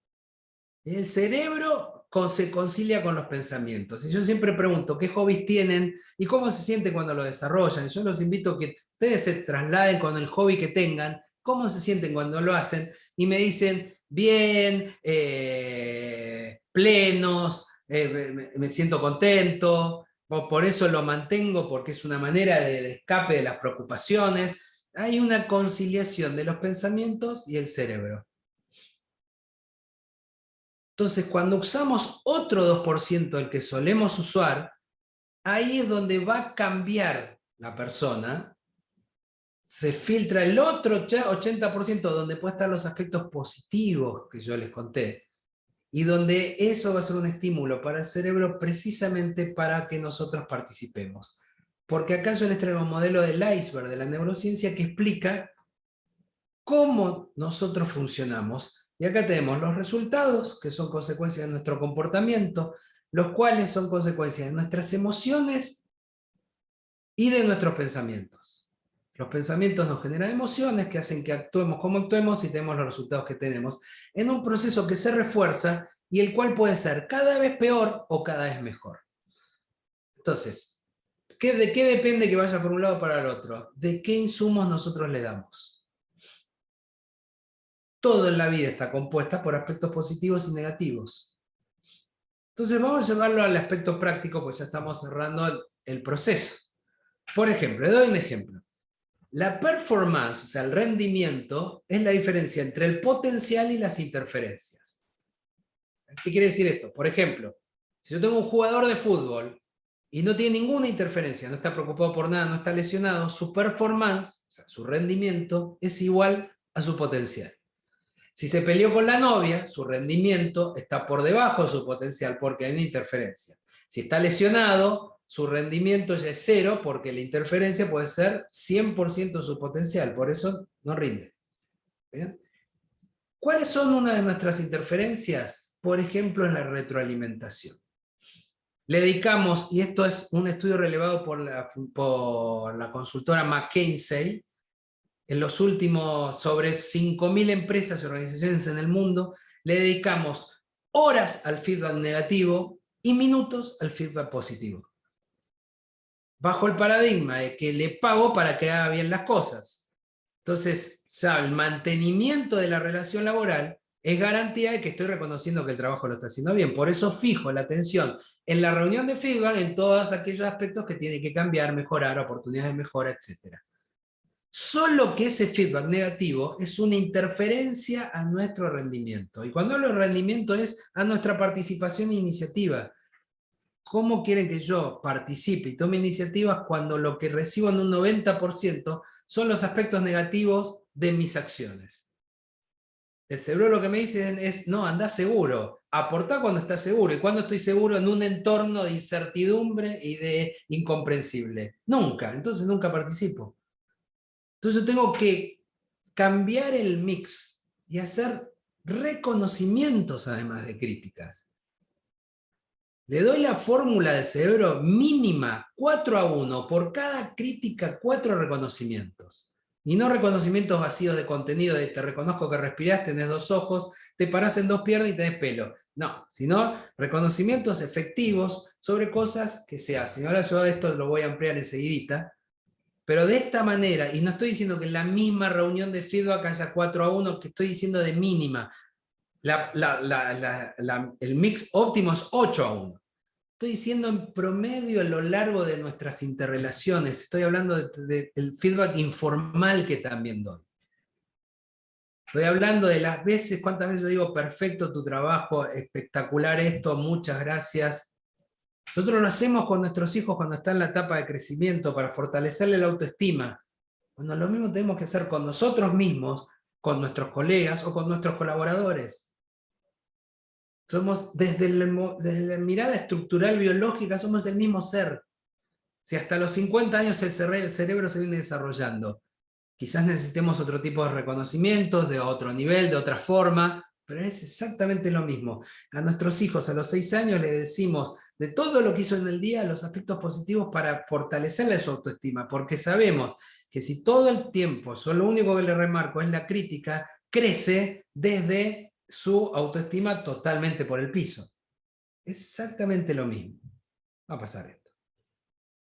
S3: El cerebro se concilia con los pensamientos. Y yo siempre pregunto, ¿qué hobbies tienen? ¿Y cómo se sienten cuando lo desarrollan? Yo los invito a que ustedes se trasladen con el hobby que tengan, cómo se sienten cuando lo hacen, y me dicen, bien, plenos, me siento contento, por eso lo mantengo, porque es una manera de escape de las preocupaciones. Hay una conciliación de los pensamientos y el cerebro. Entonces, cuando usamos otro 2% del que solemos usar, ahí es donde va a cambiar la persona, se filtra el otro 80% donde pueden estar los aspectos positivos que yo les conté, y donde eso va a ser un estímulo para el cerebro precisamente para que nosotros participemos. Porque acá yo les traigo un modelo del iceberg de la neurociencia que explica cómo nosotros funcionamos. Y acá tenemos los resultados, que son consecuencias de nuestro comportamiento, los cuales son consecuencias de nuestras emociones y de nuestros pensamientos. Los pensamientos nos generan emociones que hacen que actuemos como actuemos y tenemos los resultados que tenemos, en un proceso que se refuerza y el cual puede ser cada vez peor o cada vez mejor. Entonces, ¿de qué depende que vaya por un lado o para el otro? De qué insumos nosotros le damos. Todo en la vida está compuesta por aspectos positivos y negativos. Entonces vamos a llevarlo al aspecto práctico, porque ya estamos cerrando el proceso. Por ejemplo, le doy un ejemplo. La performance, o sea, el rendimiento, es la diferencia entre el potencial y las interferencias. ¿Qué quiere decir esto? Por ejemplo, si yo tengo un jugador de fútbol y no tiene ninguna interferencia, no está preocupado por nada, no está lesionado, su performance, o sea, su rendimiento, es igual a su potencial. Si se peleó con la novia, su rendimiento está por debajo de su potencial porque hay una interferencia. Si está lesionado, su rendimiento ya es 0 porque la interferencia puede ser 100% de su potencial, por eso no rinde. ¿Bien? ¿Cuáles son una de nuestras interferencias? Por ejemplo, en la retroalimentación. Le dedicamos, y esto es un estudio relevado por la consultora McKinsey, en los últimos, sobre 5.000 empresas y organizaciones en el mundo, le dedicamos horas al feedback negativo y minutos al feedback positivo. Bajo el paradigma de que le pago para que haga bien las cosas. Entonces, el mantenimiento de la relación laboral es garantía de que estoy reconociendo que el trabajo lo está haciendo bien. Por eso fijo la atención en la reunión de feedback en todos aquellos aspectos que tienen que cambiar, mejorar, oportunidades de mejora, etc. Solo que ese feedback negativo es una interferencia a nuestro rendimiento. Y cuando hablo de rendimiento es a nuestra participación e iniciativa. ¿Cómo quieren que yo participe y tome iniciativas cuando lo que recibo en un 90% son los aspectos negativos de mis acciones? El cerebro lo que me dice es, no, andá seguro, aportá cuando estás seguro. ¿Y cuando estoy seguro? En un entorno de incertidumbre y de incomprensible. Nunca, entonces nunca participo. Entonces tengo que cambiar el mix y hacer reconocimientos además de críticas. Le doy la fórmula del cerebro mínima 4:1, por cada crítica 4 reconocimientos. Y no reconocimientos vacíos de contenido de te reconozco que respirás, tenés 2 ojos, te parás en 2 piernas y tenés pelo. No, sino reconocimientos efectivos sobre cosas que se hacen. Ahora yo esto lo voy a ampliar enseguidita. Pero de esta manera, y no estoy diciendo que en la misma reunión de feedback haya 4:1, que estoy diciendo de mínima. El mix óptimo es 8:1. Estoy diciendo en promedio a lo largo de nuestras interrelaciones. Estoy hablando del feedback informal que también doy. Estoy hablando de las veces, cuántas veces yo digo, perfecto tu trabajo, espectacular esto, muchas gracias. Nosotros lo hacemos con nuestros hijos cuando están en la etapa de crecimiento para fortalecerle la autoestima. Bueno, lo mismo tenemos que hacer con nosotros mismos, con nuestros colegas o con nuestros colaboradores. Somos, desde la mirada estructural biológica, somos el mismo ser. Si hasta los 50 años el cerebro se viene desarrollando, quizás necesitemos otro tipo de reconocimientos, de otro nivel, de otra forma, pero es exactamente lo mismo. A nuestros hijos a los 6 años les decimos de todo lo que hizo en el día, los aspectos positivos para fortalecerle su autoestima, porque sabemos que si todo el tiempo, lo único que le remarco es la crítica, crece desde su autoestima totalmente por el piso. Es exactamente lo mismo. Va a pasar esto.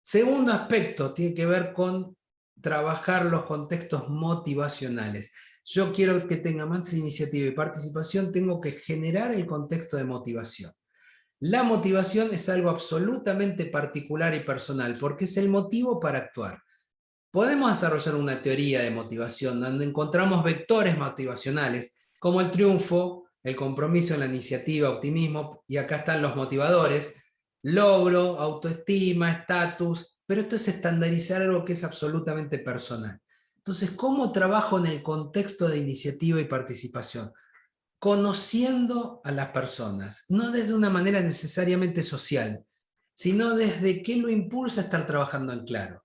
S3: Segundo aspecto tiene que ver con trabajar los contextos motivacionales. Yo quiero que tenga más iniciativa y participación, tengo que generar el contexto de motivación. La motivación es algo absolutamente particular y personal, porque es el motivo para actuar. Podemos desarrollar una teoría de motivación donde encontramos vectores motivacionales, como el triunfo, el compromiso, la iniciativa, optimismo, y acá están los motivadores, logro, autoestima, estatus, pero esto es estandarizar algo que es absolutamente personal. Entonces, ¿cómo trabajo en el contexto de iniciativa y participación? Conociendo a las personas, no desde una manera necesariamente social, sino desde qué lo impulsa a estar trabajando en claro.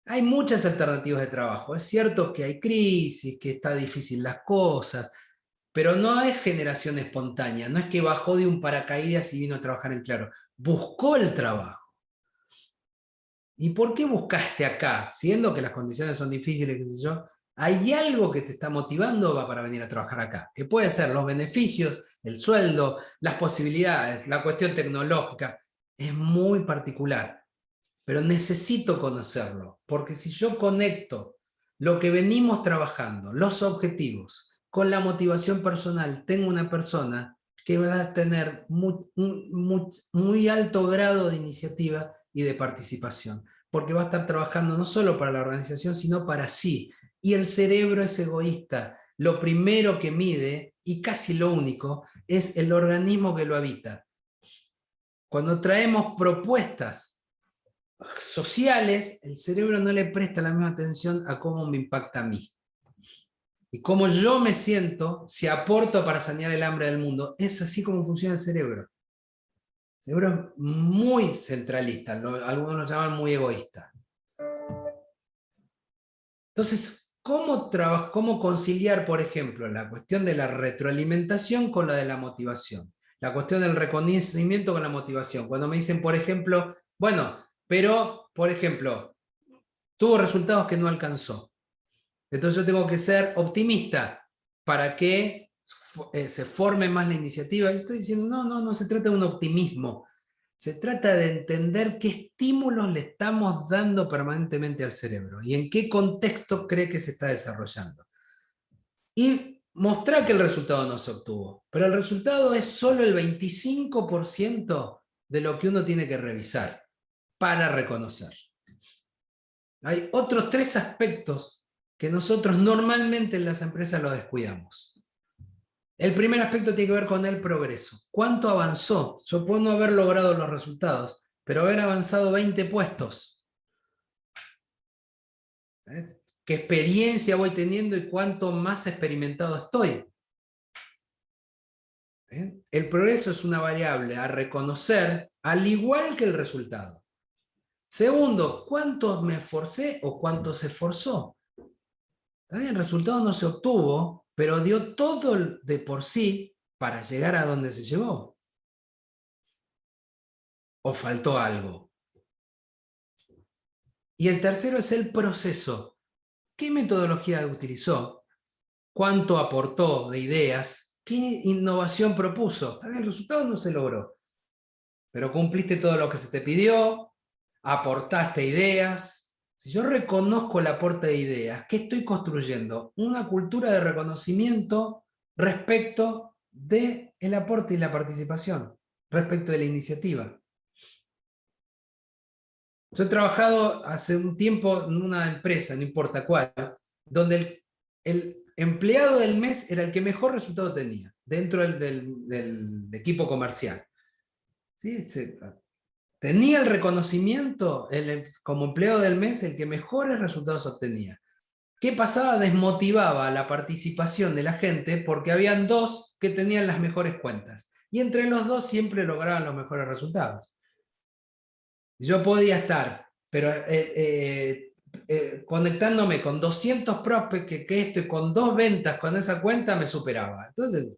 S3: Hay muchas alternativas de trabajo. Es cierto que hay crisis, que está difícil las cosas, pero no es generación espontánea, no es que bajó de un paracaídas y vino a trabajar en claro. Buscó el trabajo. ¿Y por qué buscaste acá? Siendo que las condiciones son difíciles, qué sé yo, hay algo que te está motivando para venir a trabajar acá, que puede ser los beneficios, el sueldo, las posibilidades, la cuestión tecnológica. Es muy particular. Pero necesito conocerlo, porque si yo conecto lo que venimos trabajando, los objetivos, con la motivación personal, tengo una persona que va a tener muy alto grado de iniciativa y de participación, porque va a estar trabajando no solo para la organización, sino para sí. Y el cerebro es egoísta. Lo primero que mide, y casi lo único, es el organismo que lo habita. Cuando traemos propuestas sociales, el cerebro no le presta la misma atención a cómo me impacta a mí. Y cómo yo me siento si aporto para sanear el hambre del mundo. Es así como funciona el cerebro. El cerebro es muy centralista, algunos lo llaman muy egoísta. Entonces, ¿cómo conciliar, por ejemplo, la cuestión de la retroalimentación con la de la motivación? La cuestión del reconocimiento con la motivación. Cuando me dicen, por ejemplo, bueno, pero, por ejemplo, tuvo resultados que no alcanzó. Entonces yo tengo que ser optimista para que se forme más la iniciativa. Yo estoy diciendo, no se trata de un optimismo. Se trata de entender qué estímulos le estamos dando permanentemente al cerebro y en qué contexto cree que se está desarrollando. Y mostrar que el resultado no se obtuvo. Pero el resultado es solo el 25% de lo que uno tiene que revisar para reconocer. Hay otros 3 aspectos que nosotros normalmente en las empresas lo descuidamos. El primer aspecto tiene que ver con el progreso. ¿Cuánto avanzó? Yo puedo no haber logrado los resultados, pero haber avanzado 20 puestos. ¿Qué experiencia voy teniendo y cuánto más experimentado estoy? El progreso es una variable a reconocer, al igual que el resultado. Segundo, ¿cuánto me esforcé o cuánto se esforzó? El resultado no se obtuvo, pero dio todo de por sí para llegar a donde se llegó. ¿O faltó algo? Y el tercero es el proceso. ¿Qué metodología utilizó? ¿Cuánto aportó de ideas? ¿Qué innovación propuso? El resultado no se logró, pero cumpliste todo lo que se te pidió, aportaste ideas. Si yo reconozco el aporte de ideas, ¿qué estoy construyendo? Una cultura de reconocimiento respecto del aporte y la participación. respecto de la iniciativa. Yo he trabajado hace un tiempo en una empresa, no importa cuál, donde el empleado del mes era el que mejor resultado tenía dentro del equipo comercial. ¿Sí? Tenía el reconocimiento como empleado del mes el que mejores resultados obtenía. ¿Qué pasaba? Desmotivaba la participación de la gente porque habían dos que tenían las mejores cuentas. Y entre los dos siempre lograban los mejores resultados. Yo podía estar, pero conectándome con 200 prospects que esto y con 2 ventas con esa cuenta me superaba. Entonces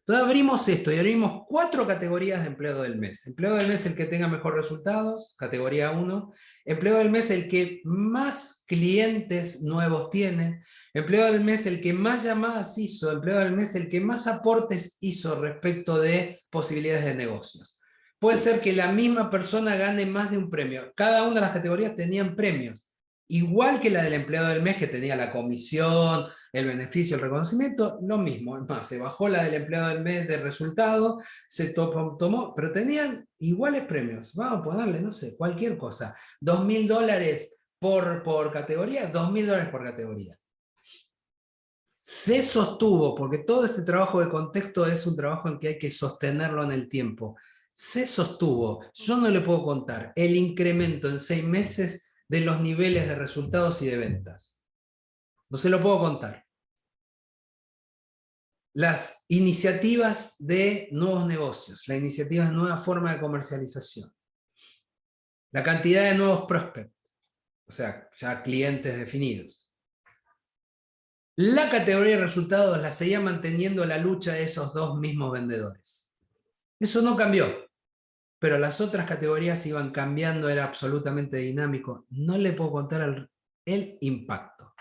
S3: abrimos esto y abrimos 4 categorías de empleado del mes. Empleado del mes el que tenga mejores resultados, categoría 1. Empleado del mes el que más clientes nuevos tiene. Empleado del mes el que más llamadas hizo. Empleado del mes el que más aportes hizo respecto de posibilidades de negocios. Puede ser que la misma persona gane más de un premio. Cada una de las categorías tenían premios. Igual que la del empleado del mes, que tenía la comisión, el beneficio, el reconocimiento, lo mismo. Es más, se bajó la del empleado del mes de resultado, se tomó, pero tenían iguales premios. Vamos a ponerle, no sé, cualquier cosa. $2.000 por categoría, $2.000 por categoría. Se sostuvo, porque todo este trabajo de contexto es un trabajo en que hay que sostenerlo en el tiempo. Se sostuvo, yo no le puedo contar el incremento en 6 meses de los niveles de resultados y de ventas. No se lo puedo contar. Las iniciativas de nuevos negocios, la iniciativa de nueva forma de comercialización, la cantidad de nuevos prospects, o sea, ya clientes definidos. La categoría de resultados la seguía manteniendo la lucha de esos 2 mismos vendedores. Eso no cambió. Pero las otras categorías iban cambiando, era absolutamente dinámico. No le puedo contar el impacto.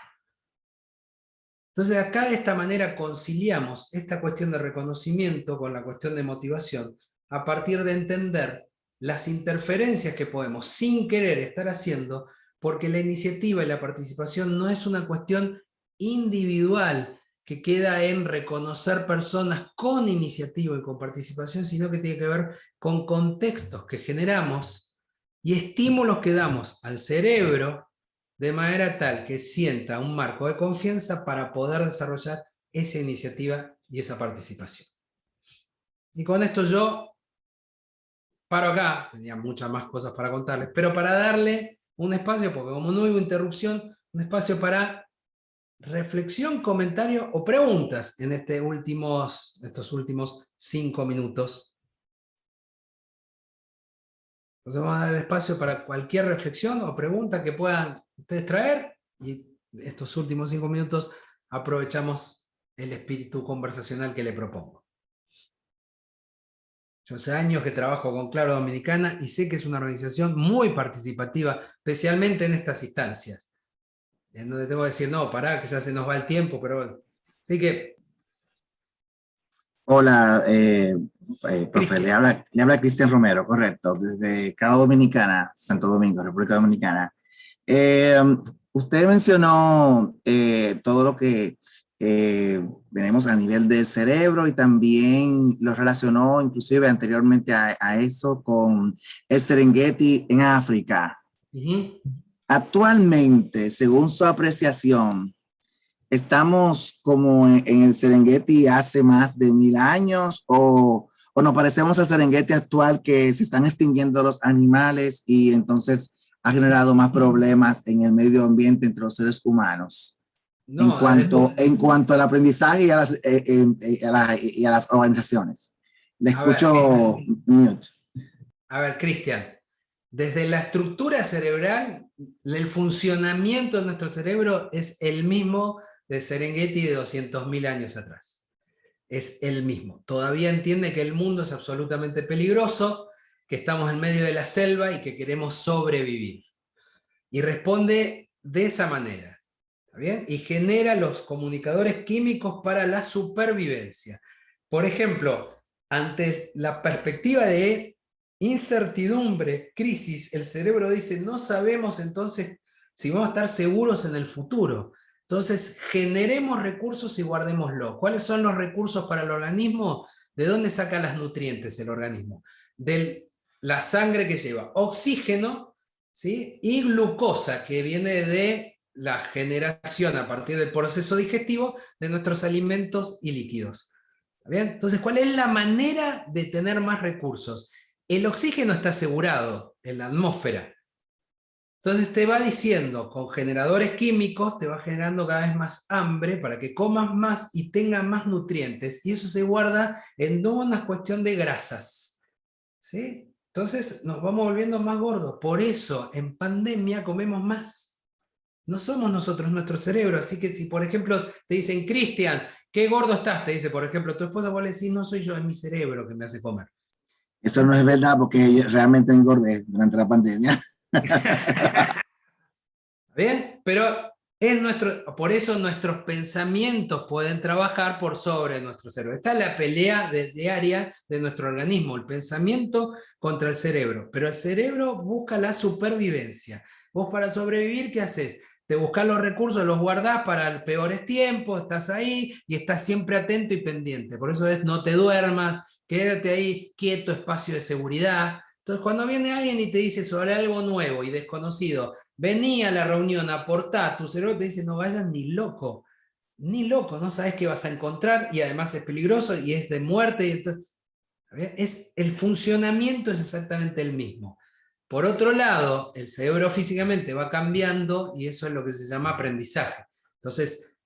S3: Entonces acá de esta manera conciliamos esta cuestión de reconocimiento con la cuestión de motivación a partir de entender las interferencias que podemos sin querer estar haciendo, porque la iniciativa y la participación no es una cuestión individual que queda en reconocer personas con iniciativa y con participación, sino que tiene que ver con contextos que generamos y estímulos que damos al cerebro de manera tal que sienta un marco de confianza para poder desarrollar esa iniciativa y esa participación. Y con esto yo paro acá, tenía muchas más cosas para contarles, pero para darle un espacio, porque como no hubo interrupción, un espacio para reflexión, comentario o preguntas en estos últimos 5 minutos. Entonces vamos a dar el espacio para cualquier reflexión o pregunta que puedan ustedes traer, y estos últimos 5 minutos aprovechamos el espíritu conversacional que le propongo. Yo hace años que trabajo con Claro Dominicana y sé que es una organización muy participativa, especialmente en estas instancias, en donde tengo que decir, no, pará, que ya se nos va el tiempo, pero bueno. Así que...
S4: Hola, profe, le habla Cristian Romero, correcto, desde Claro Dominicana, Santo Domingo, República Dominicana. Usted mencionó todo lo que tenemos a nivel del cerebro y también lo relacionó inclusive anteriormente a eso con el Serengeti en África. Actualmente, según su apreciación, ¿estamos como en el Serengeti hace más de 1000 años o nos parecemos al Serengeti actual, que se están extinguiendo los animales y entonces ha generado más problemas en el medio ambiente entre los seres humanos? No, en cuanto al aprendizaje y a las organizaciones. Le escucho.
S3: A ver, Cristian. Desde la estructura cerebral, el funcionamiento de nuestro cerebro es el mismo de Serengeti de 200.000 años atrás. Es el mismo. Todavía entiende que el mundo es absolutamente peligroso, que estamos en medio de la selva y que queremos sobrevivir. Y responde de esa manera. ¿Está bien? Y genera los comunicadores químicos para la supervivencia. Por ejemplo, ante la perspectiva de incertidumbre, crisis, el cerebro dice, no sabemos entonces si vamos a estar seguros en el futuro. Entonces, generemos recursos y guardémoslo. ¿Cuáles son los recursos para el organismo? ¿De dónde saca las nutrientes el organismo? De la sangre que lleva oxígeno, ¿sí? Y glucosa, que viene de la generación a partir del proceso digestivo de nuestros alimentos y líquidos. ¿Bien? Entonces, ¿cuál es la manera de tener más recursos? El oxígeno está asegurado en la atmósfera. Entonces te va diciendo, con generadores químicos, te va generando cada vez más hambre para que comas más y tengas más nutrientes. Y eso se guarda en una cuestión de grasas. ¿Sí? Entonces nos vamos volviendo más gordos. Por eso, en pandemia comemos más. No somos nosotros, nuestro cerebro. Así que si, por ejemplo, te dicen, Cristian, qué gordo estás, te dice, por ejemplo, tu esposa, vos le decís, no soy yo, es mi cerebro que me hace comer.
S4: Eso no es verdad, porque realmente engordé durante la pandemia.
S3: ¿Bien? Pero por eso nuestros pensamientos pueden trabajar por sobre nuestro cerebro. Esta es la pelea diaria de nuestro organismo, el pensamiento contra el cerebro. Pero el cerebro busca la supervivencia. Vos para sobrevivir, ¿qué haces? Te buscas los recursos, los guardás para peores tiempos, estás ahí y estás siempre atento y pendiente. Por eso es no te duermas, quédate ahí quieto, espacio de seguridad. Entonces, cuando viene alguien y te dice sobre algo nuevo y desconocido, vení a la reunión, aportá, tu cerebro te dice, no vayas ni loco, no sabes qué vas a encontrar, y además es peligroso, y es de muerte, y entonces, el funcionamiento es exactamente el mismo. Por otro lado, el cerebro físicamente va cambiando, y eso es lo que se llama aprendizaje. Entonces,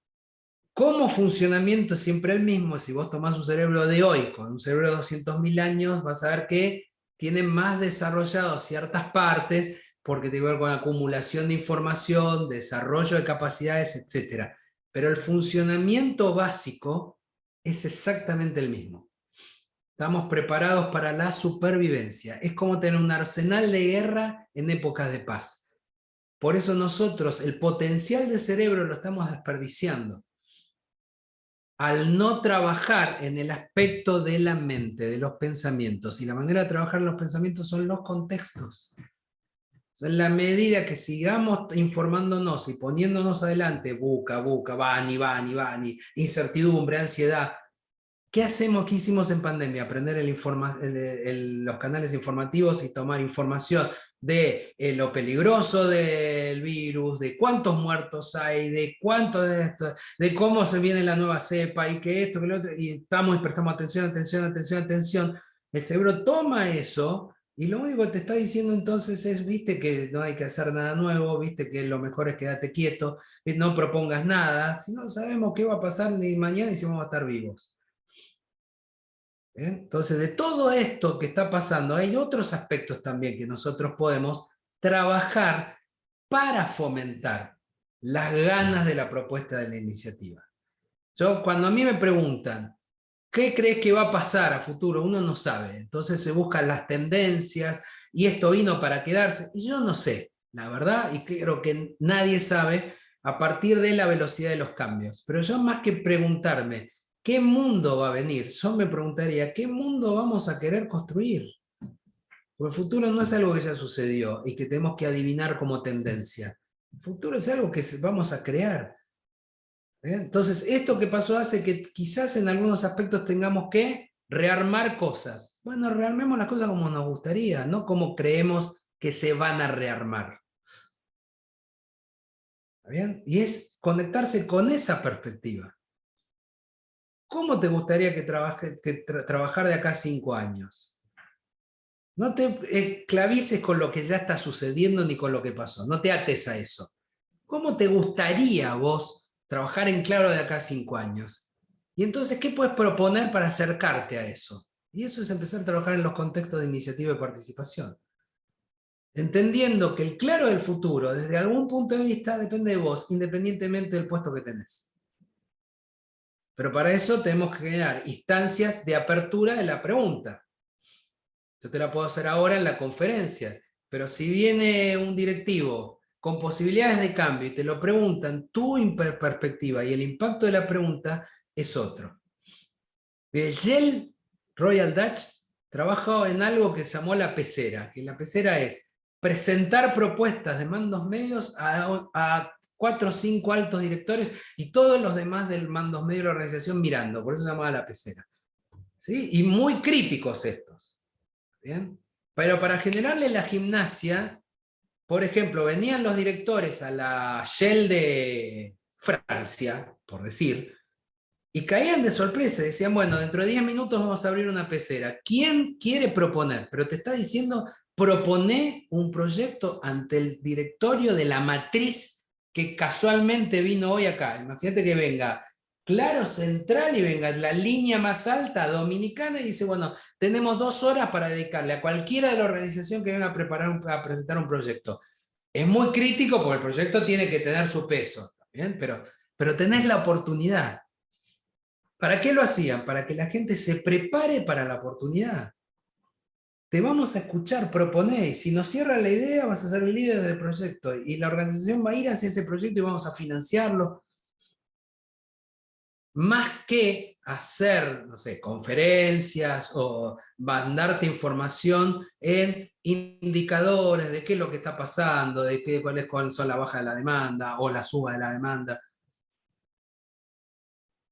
S3: como funcionamiento es siempre el mismo. Si vos tomás un cerebro de hoy con un cerebro de 200.000 años, vas a ver que tiene más desarrollado ciertas partes, porque tiene que ver con acumulación de información, desarrollo de capacidades, etc. Pero el funcionamiento básico es exactamente el mismo. Estamos preparados para la supervivencia. Es como tener un arsenal de guerra en épocas de paz. Por eso nosotros el potencial del cerebro lo estamos desperdiciando al no trabajar en el aspecto de la mente, de los pensamientos. Y la manera de trabajar en los pensamientos son los contextos. En la medida que sigamos informándonos y poniéndonos adelante, van, incertidumbre, ansiedad, ¿qué hacemos? ¿Qué hicimos en pandemia? Aprender los canales informativos y tomar información de lo peligroso del virus, de cuántos muertos hay, de cuánto de esto, de cómo se viene la nueva cepa y que esto, que lo otro, y prestamos atención. El cerebro toma eso y lo único que te está diciendo entonces es, viste que no hay que hacer nada nuevo, viste que lo mejor es quedarte quieto, no propongas nada, si no sabemos qué va a pasar ni mañana ni si vamos a estar vivos. Entonces, de todo esto que está pasando, hay otros aspectos también que nosotros podemos trabajar para fomentar las ganas de la propuesta de la iniciativa. Cuando a mí me preguntan, ¿qué crees que va a pasar a futuro? Uno no sabe. Entonces se buscan las tendencias, y esto vino para quedarse. Y yo no sé, la verdad, y creo que nadie sabe a partir de la velocidad de los cambios. Pero yo, más que preguntarme, ¿qué mundo va a venir? Yo me preguntaría, ¿qué mundo vamos a querer construir? Porque el futuro no es algo que ya sucedió y que tenemos que adivinar como tendencia. El futuro es algo que vamos a crear. Entonces, esto que pasó hace que quizás en algunos aspectos tengamos que rearmar cosas. Bueno, rearmemos las cosas como nos gustaría, no como creemos que se van a rearmar. ¿Está bien? Y es conectarse con esa perspectiva. ¿Cómo te gustaría que trabajar de acá a 5 años? No te esclavices con lo que ya está sucediendo ni con lo que pasó. No te ates a eso. ¿Cómo te gustaría vos trabajar en claro de acá a 5 años? Y entonces, ¿qué puedes proponer para acercarte a eso? Y eso es empezar a trabajar en los contextos de iniciativa y participación. Entendiendo que el claro del futuro, desde algún punto de vista, depende de vos, independientemente del puesto que tenés. Pero para eso tenemos que generar instancias de apertura de la pregunta. Yo te la puedo hacer ahora en la conferencia, pero si viene un directivo con posibilidades de cambio y te lo preguntan, tu perspectiva y el impacto de la pregunta es otro. Shell Royal Dutch trabajó en algo que se llamó la pecera, que la pecera es presentar propuestas de mandos medios a 4 o 5 altos directores y todos los demás del mandos medios de la organización mirando, por eso se llamaba la pecera. ¿sí? Y muy críticos estos. ¿Bien? Pero para generarle la gimnasia, por ejemplo, venían los directores a la Shell de Francia, por decir, y caían de sorpresa, decían, bueno, dentro de 10 minutos vamos a abrir una pecera. ¿Quién quiere proponer? Pero te está diciendo, proponé un proyecto ante el directorio de la matriz que casualmente vino hoy acá. Imagínate que venga Claro Central y venga la línea más alta dominicana y dice, bueno, tenemos 2 horas para dedicarle a cualquiera de la organización que venga a presentar un proyecto. Es muy crítico porque el proyecto tiene que tener su peso, ¿bien? Pero tenés la oportunidad. ¿Para qué lo hacían? Para que la gente se prepare para la oportunidad. Te vamos a escuchar, proponé, y si nos cierra la idea vas a ser el líder del proyecto, y la organización va a ir hacia ese proyecto y vamos a financiarlo. Más que hacer, no sé, conferencias o mandarte información en indicadores de qué es lo que está pasando, de cuáles son la baja de la demanda o la suba de la demanda.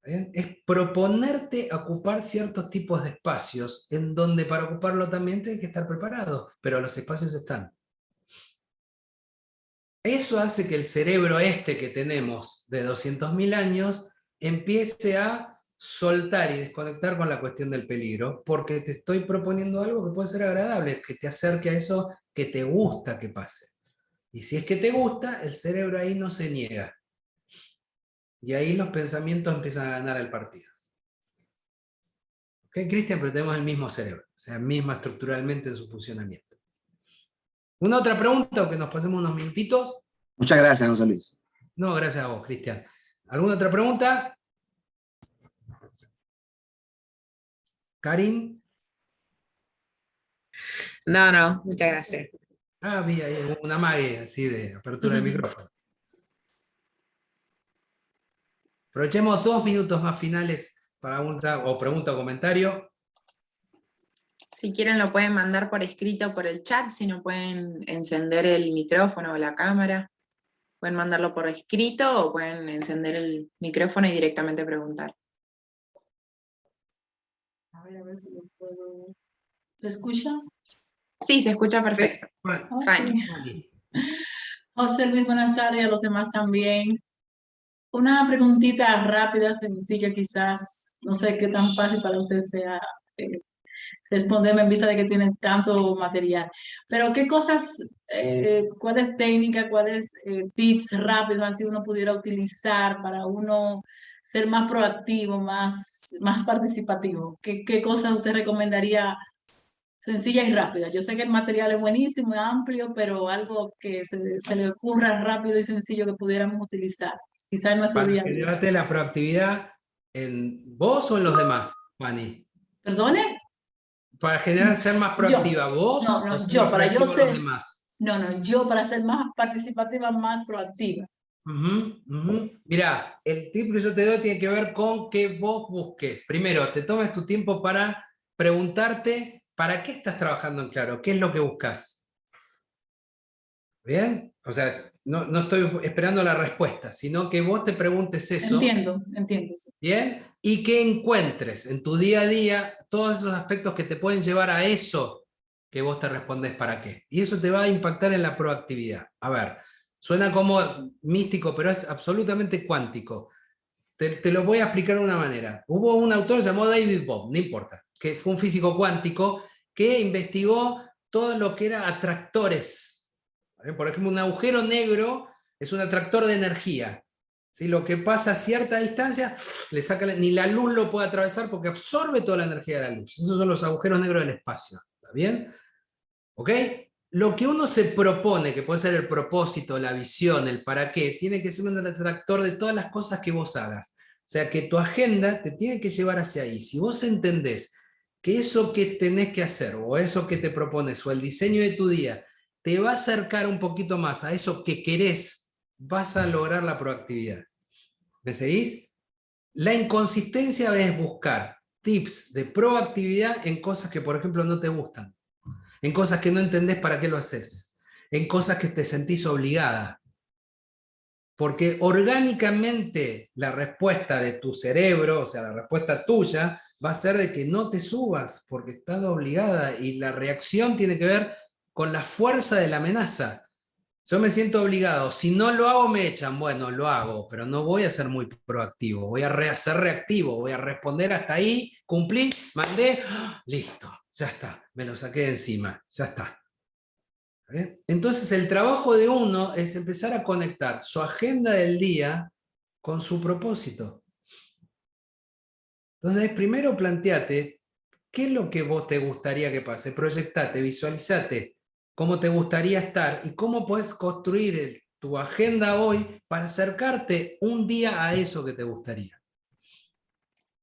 S3: ¿Bien? Es proponerte ocupar ciertos tipos de espacios en donde para ocuparlo también tienes que estar preparado, pero los espacios están. Eso hace que el cerebro que tenemos de 200.000 años empiece a soltar y desconectar con la cuestión del peligro, porque te estoy proponiendo algo que puede ser agradable, que te acerque a eso que te gusta que pase. Y si es que te gusta, el cerebro ahí no se niega. Y ahí los pensamientos empiezan a ganar el partido. ¿Ok, Cristian? Pero tenemos el mismo cerebro, o sea, misma estructuralmente en su funcionamiento. ¿Una otra pregunta o que nos pasemos unos minutitos?
S4: Muchas gracias, José Luis.
S3: No, gracias a vos, Cristian. ¿Alguna otra pregunta? ¿Karin?
S1: No, muchas gracias.
S3: Ah, vi ahí una magia así de apertura del micrófono. Aprovechemos 2 minutos más finales para pregunta o comentario.
S1: Si quieren lo pueden mandar por escrito por el chat, si no pueden encender el micrófono o la cámara. Pueden mandarlo por escrito o pueden encender el micrófono y directamente preguntar.
S5: A ver si lo puedo... ¿Se escucha?
S1: Sí, se escucha perfecto.
S5: Okay.
S3: Fanny.
S5: José Luis, buenas tardes, a los demás también. Una preguntita rápida, sencilla quizás, no sé qué tan fácil para usted sea responderme en vista de que tienen tanto material. Pero qué cosas, cuáles técnicas, cuáles tips rápidos así uno pudiera utilizar para uno ser más proactivo, más participativo. ¿Qué cosas usted recomendaría sencilla y rápida? Yo sé que el material es buenísimo y amplio, pero algo que se le ocurra rápido y sencillo que pudiéramos utilizar, quizá en nuestro
S3: Para
S5: día a día.
S3: generarte la proactividad en vos o en los demás, Fanny.
S5: ¿Perdone?
S3: Para generar ser más proactiva, ¿vos o ser más proactivo los demás?
S5: Yo para ser más participativa, más proactiva.
S3: Mirá, el tip que yo te doy tiene que ver con que vos busques. Primero, te tomes tu tiempo para preguntarte ¿para qué estás trabajando en Claro? ¿Qué es lo que buscas? ¿Bien? O sea, no estoy esperando la respuesta, sino que vos te preguntes eso.
S5: Entiendo. Sí.
S3: ¿Bien? Y que encuentres en tu día a día todos esos aspectos que te pueden llevar a eso que vos te respondes para qué. Y eso te va a impactar en la proactividad. A ver, suena como místico, pero es absolutamente cuántico. Te lo voy a explicar de una manera. Hubo un autor llamado David Bohm, no importa, que fue un físico cuántico que investigó todo lo que era atractores. Por ejemplo, un agujero negro es un atractor de energía. ¿Sí? Lo que pasa a cierta distancia, ni la luz lo puede atravesar porque absorbe toda la energía de la luz. Esos son los agujeros negros del espacio. ¿Está bien? ¿Ok? Lo que uno se propone, que puede ser el propósito, la visión, el para qué, tiene que ser un atractor de todas las cosas que vos hagas. O sea, que tu agenda te tiene que llevar hacia ahí. Si vos entendés que eso que tenés que hacer, o eso que te propones, o el diseño de tu día, te va a acercar un poquito más a eso que querés, vas a lograr la proactividad. ¿Me seguís? La inconsistencia es buscar tips de proactividad en cosas que, por ejemplo, no te gustan, en cosas que no entendés para qué lo haces, en cosas que te sentís obligada. Porque orgánicamente la respuesta de tu cerebro, o sea, la respuesta tuya, va a ser de que no te subas porque estás obligada, y la reacción tiene que ver con la fuerza de la amenaza. Yo me siento obligado, si no lo hago me echan, bueno, lo hago, pero no voy a ser muy proactivo, voy a ser reactivo, voy a responder hasta ahí, cumplí, mandé, listo, ya está, me lo saqué de encima, ya está. ¿Bien? Entonces el trabajo de uno es empezar a conectar su agenda del día con su propósito. Entonces primero planteate qué es lo que vos te gustaría que pase, proyectate, visualizate cómo te gustaría estar y cómo puedes construir tu agenda hoy para acercarte un día a eso que te gustaría.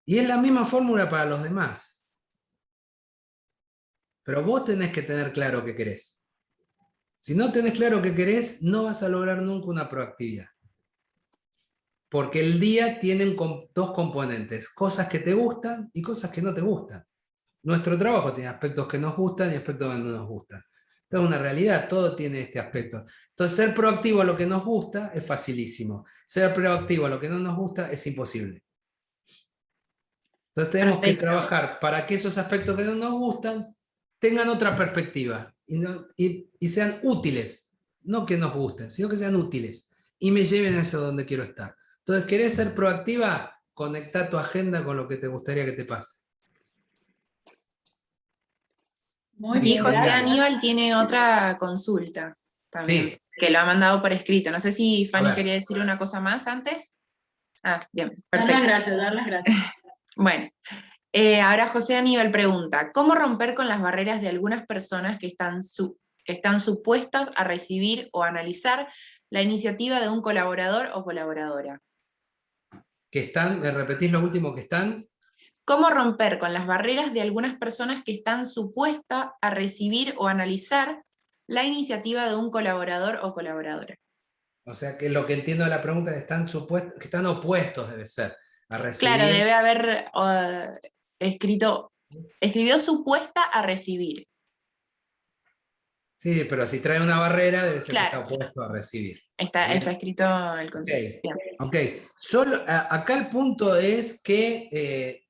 S3: Y es la misma fórmula para los demás. Pero vos tenés que tener claro qué querés. Si no tenés claro qué querés, no vas a lograr nunca una proactividad. Porque el día tiene dos componentes, cosas que te gustan y cosas que no te gustan. Nuestro trabajo tiene aspectos que nos gustan y aspectos que no nos gustan. Esto es una realidad, todo tiene este aspecto. Entonces, ser proactivo a lo que nos gusta es facilísimo. Ser proactivo a lo que no nos gusta es imposible. Entonces tenemos que trabajar para que esos aspectos que no nos gustan tengan otra perspectiva y sean útiles. No que nos gusten, sino que sean útiles y me lleven a eso donde quiero estar. Entonces, ¿querés ser proactiva? Conecta tu agenda con lo que te gustaría que te pase.
S5: Muy bien,
S1: Y José
S5: gracias.
S1: Aníbal tiene otra consulta también,
S3: Sí.
S1: que lo ha mandado por escrito. No sé si Fanny quería decir una cosa más antes. Ah, bien, perfecto.
S5: Dar las gracias.
S1: Bueno, ahora José Aníbal pregunta, ¿cómo romper con las barreras de algunas personas que están supuestas a recibir o analizar la iniciativa de un colaborador o colaboradora?
S3: ¿Me repetís lo último que están?
S1: ¿Cómo romper con las barreras de algunas personas que están supuestas a recibir o analizar la iniciativa de un colaborador o colaboradora?
S3: O sea, que lo que entiendo de la pregunta es que están opuestos, debe ser, a recibir.
S1: Claro, debe haber escribió supuesta a recibir.
S3: Sí, pero si trae una barrera, debe ser
S1: Claro.
S3: que está opuesto a recibir.
S1: Está escrito el contexto.
S3: Ok. Acá el punto es que,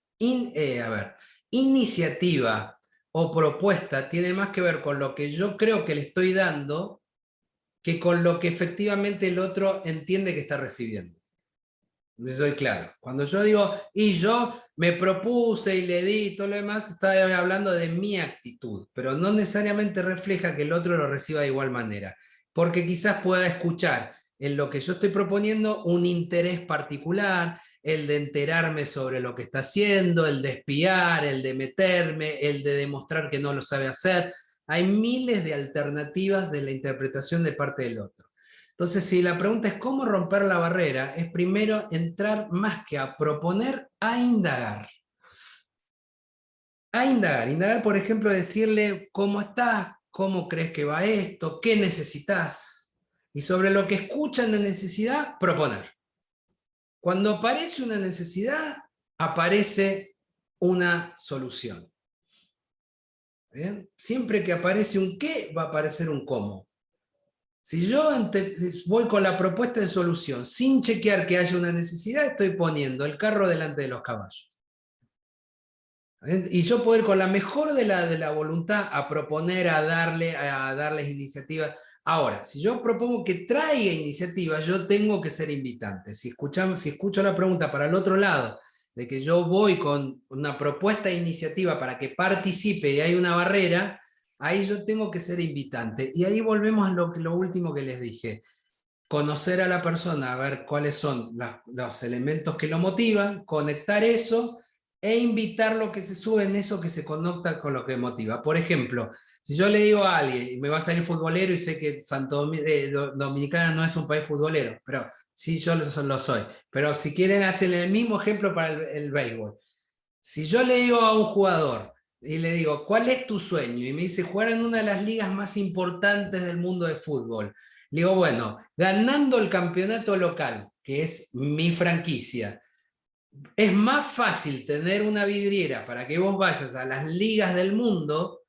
S3: iniciativa o propuesta tiene más que ver con lo que yo creo que le estoy dando que con lo que efectivamente el otro entiende que está recibiendo. Soy claro. Cuando yo digo, y yo me propuse y le di y todo lo demás, está hablando de mi actitud, pero no necesariamente refleja que el otro lo reciba de igual manera, porque quizás pueda escuchar en lo que yo estoy proponiendo un interés particular, el de enterarme sobre lo que está haciendo, el de espiar, el de meterme, el de demostrar que no lo sabe hacer. Hay miles de alternativas de la interpretación de parte del otro. Entonces, si la pregunta es cómo romper la barrera, es primero entrar más que a proponer, a indagar. A indagar. Indagar, por ejemplo, decirle cómo estás, cómo crees que va esto, qué necesitas. Y sobre lo que escuchan de necesidad, proponer. Cuando aparece una necesidad, aparece una solución. ¿Bien? Siempre que aparece un qué, va a aparecer un cómo. Si yo voy con la propuesta de solución sin chequear que haya una necesidad, estoy poniendo el carro delante de los caballos. Y yo puedo ir con la mejor de la voluntad a proponer, a darles iniciativas. Ahora, si yo propongo que traiga iniciativas, yo tengo que ser invitante. Si escucho la pregunta para el otro lado, de que yo voy con una propuesta de iniciativa para que participe y hay una barrera, ahí yo tengo que ser invitante. Y ahí volvemos a lo último que les dije. Conocer a la persona, a ver cuáles son los elementos que lo motivan, conectar eso e invitar lo que se sube en eso que se conecta con lo que motiva. Por ejemplo, si yo le digo a alguien, y me va a salir futbolero y sé que Dominicana no es un país futbolero, pero sí yo lo soy. Pero si quieren hacer el mismo ejemplo para el béisbol. Si yo le digo a un jugador, y le digo, ¿cuál es tu sueño? Y me dice, jugar en una de las ligas más importantes del mundo de fútbol. Le digo, bueno, ganando el campeonato local, que es mi franquicia, es más fácil tener una vidriera para que vos vayas a las ligas del mundo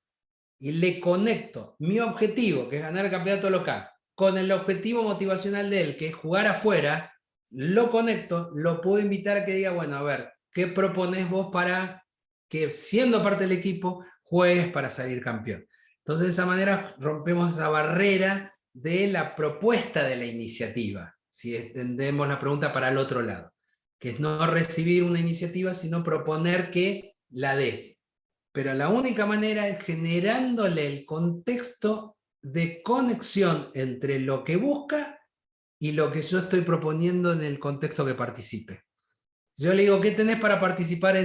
S3: y le conecto mi objetivo, que es ganar el campeonato local, con el objetivo motivacional de él, que es jugar afuera, lo conecto, lo puedo invitar a que diga, bueno, a ver, ¿qué proponés vos para que, siendo parte del equipo, juegues para salir campeón? Entonces, de esa manera rompemos esa barrera de la propuesta de la iniciativa, si extendemos la pregunta para el otro lado, que es no recibir una iniciativa, sino proponer que la dé. Pero la única manera es generándole el contexto de conexión entre lo que busca y lo que yo estoy proponiendo en el contexto que participe. Yo le digo, ¿qué tenés para participar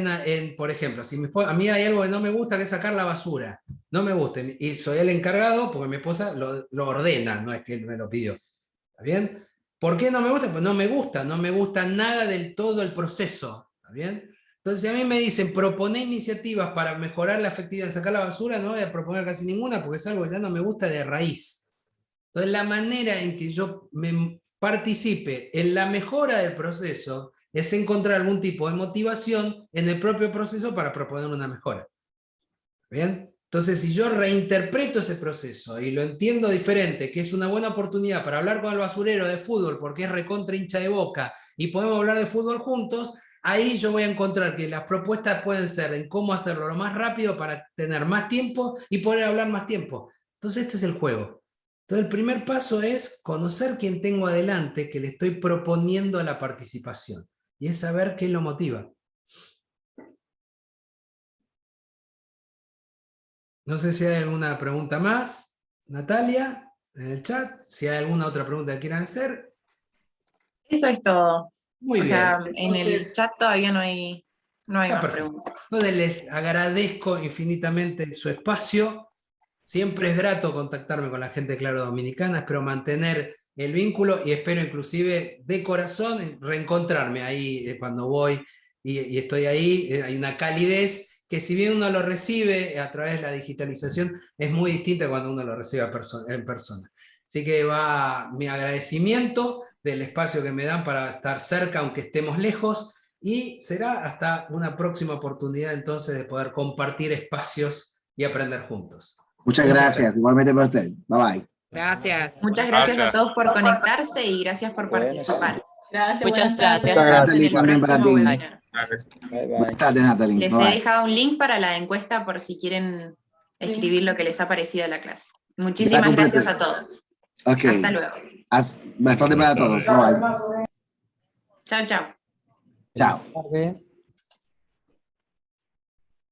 S3: por ejemplo, si a mí hay algo que no me gusta, que es sacar la basura? No me gusta, y soy el encargado porque mi esposa lo ordena, no es que él me lo pidió. ¿Está bien? ¿Por qué no me gusta? Pues no me gusta nada del todo el proceso. ¿Está bien? Entonces, si a mí me dicen, proponé iniciativas para mejorar la efectividad de sacar la basura, no voy a proponer casi ninguna porque es algo que ya no me gusta de raíz. Entonces, la manera en que yo me participe en la mejora del proceso es encontrar algún tipo de motivación en el propio proceso para proponer una mejora. ¿Bien? Entonces, si yo reinterpreto ese proceso y lo entiendo diferente, que es una buena oportunidad para hablar con el basurero de fútbol, porque es recontra hincha de Boca, y podemos hablar de fútbol juntos, ahí yo voy a encontrar que las propuestas pueden ser en cómo hacerlo lo más rápido para tener más tiempo y poder hablar más tiempo. Entonces, este es el juego. Entonces, el primer paso es conocer quién tengo adelante que le estoy proponiendo la participación. Y es saber qué lo motiva. No sé si hay alguna pregunta más, Natalia, en el chat. Si hay alguna otra pregunta que quieran hacer.
S1: Eso es todo.
S3: Muy bien.
S1: Sea,
S3: Entonces,
S1: en el chat todavía no hay más preguntas.
S3: Entonces les agradezco infinitamente su espacio. Siempre es grato contactarme con la gente de Claro Dominicana. Espero mantener el vínculo y espero inclusive de corazón reencontrarme ahí cuando voy y estoy ahí. Hay una calidez que, si bien uno lo recibe a través de la digitalización, es muy distinta cuando uno lo recibe en persona. Así que va mi agradecimiento del espacio que me dan para estar cerca, aunque estemos lejos, y será hasta una próxima oportunidad entonces de poder compartir espacios y aprender juntos.
S4: Muchas gracias. Igualmente para usted. Bye bye.
S6: Gracias.
S1: Muchas gracias a todos por conectarse y gracias por participar.
S5: Gracias,
S6: Muchas gracias.
S4: Natalie, también para ti.
S2: Bye, bye.
S4: Buenas tardes, Natalie.
S1: Les
S4: Bye
S1: he
S4: bye.
S1: dejado un link para la encuesta por si quieren escribir lo que les ha parecido la clase. Muchísimas gracias a todos.
S4: Ok.
S1: Hasta luego.
S4: Buenas tardes para todos. Bye bye.
S1: Chao, chao.
S4: Chao.
S2: Buenas tardes.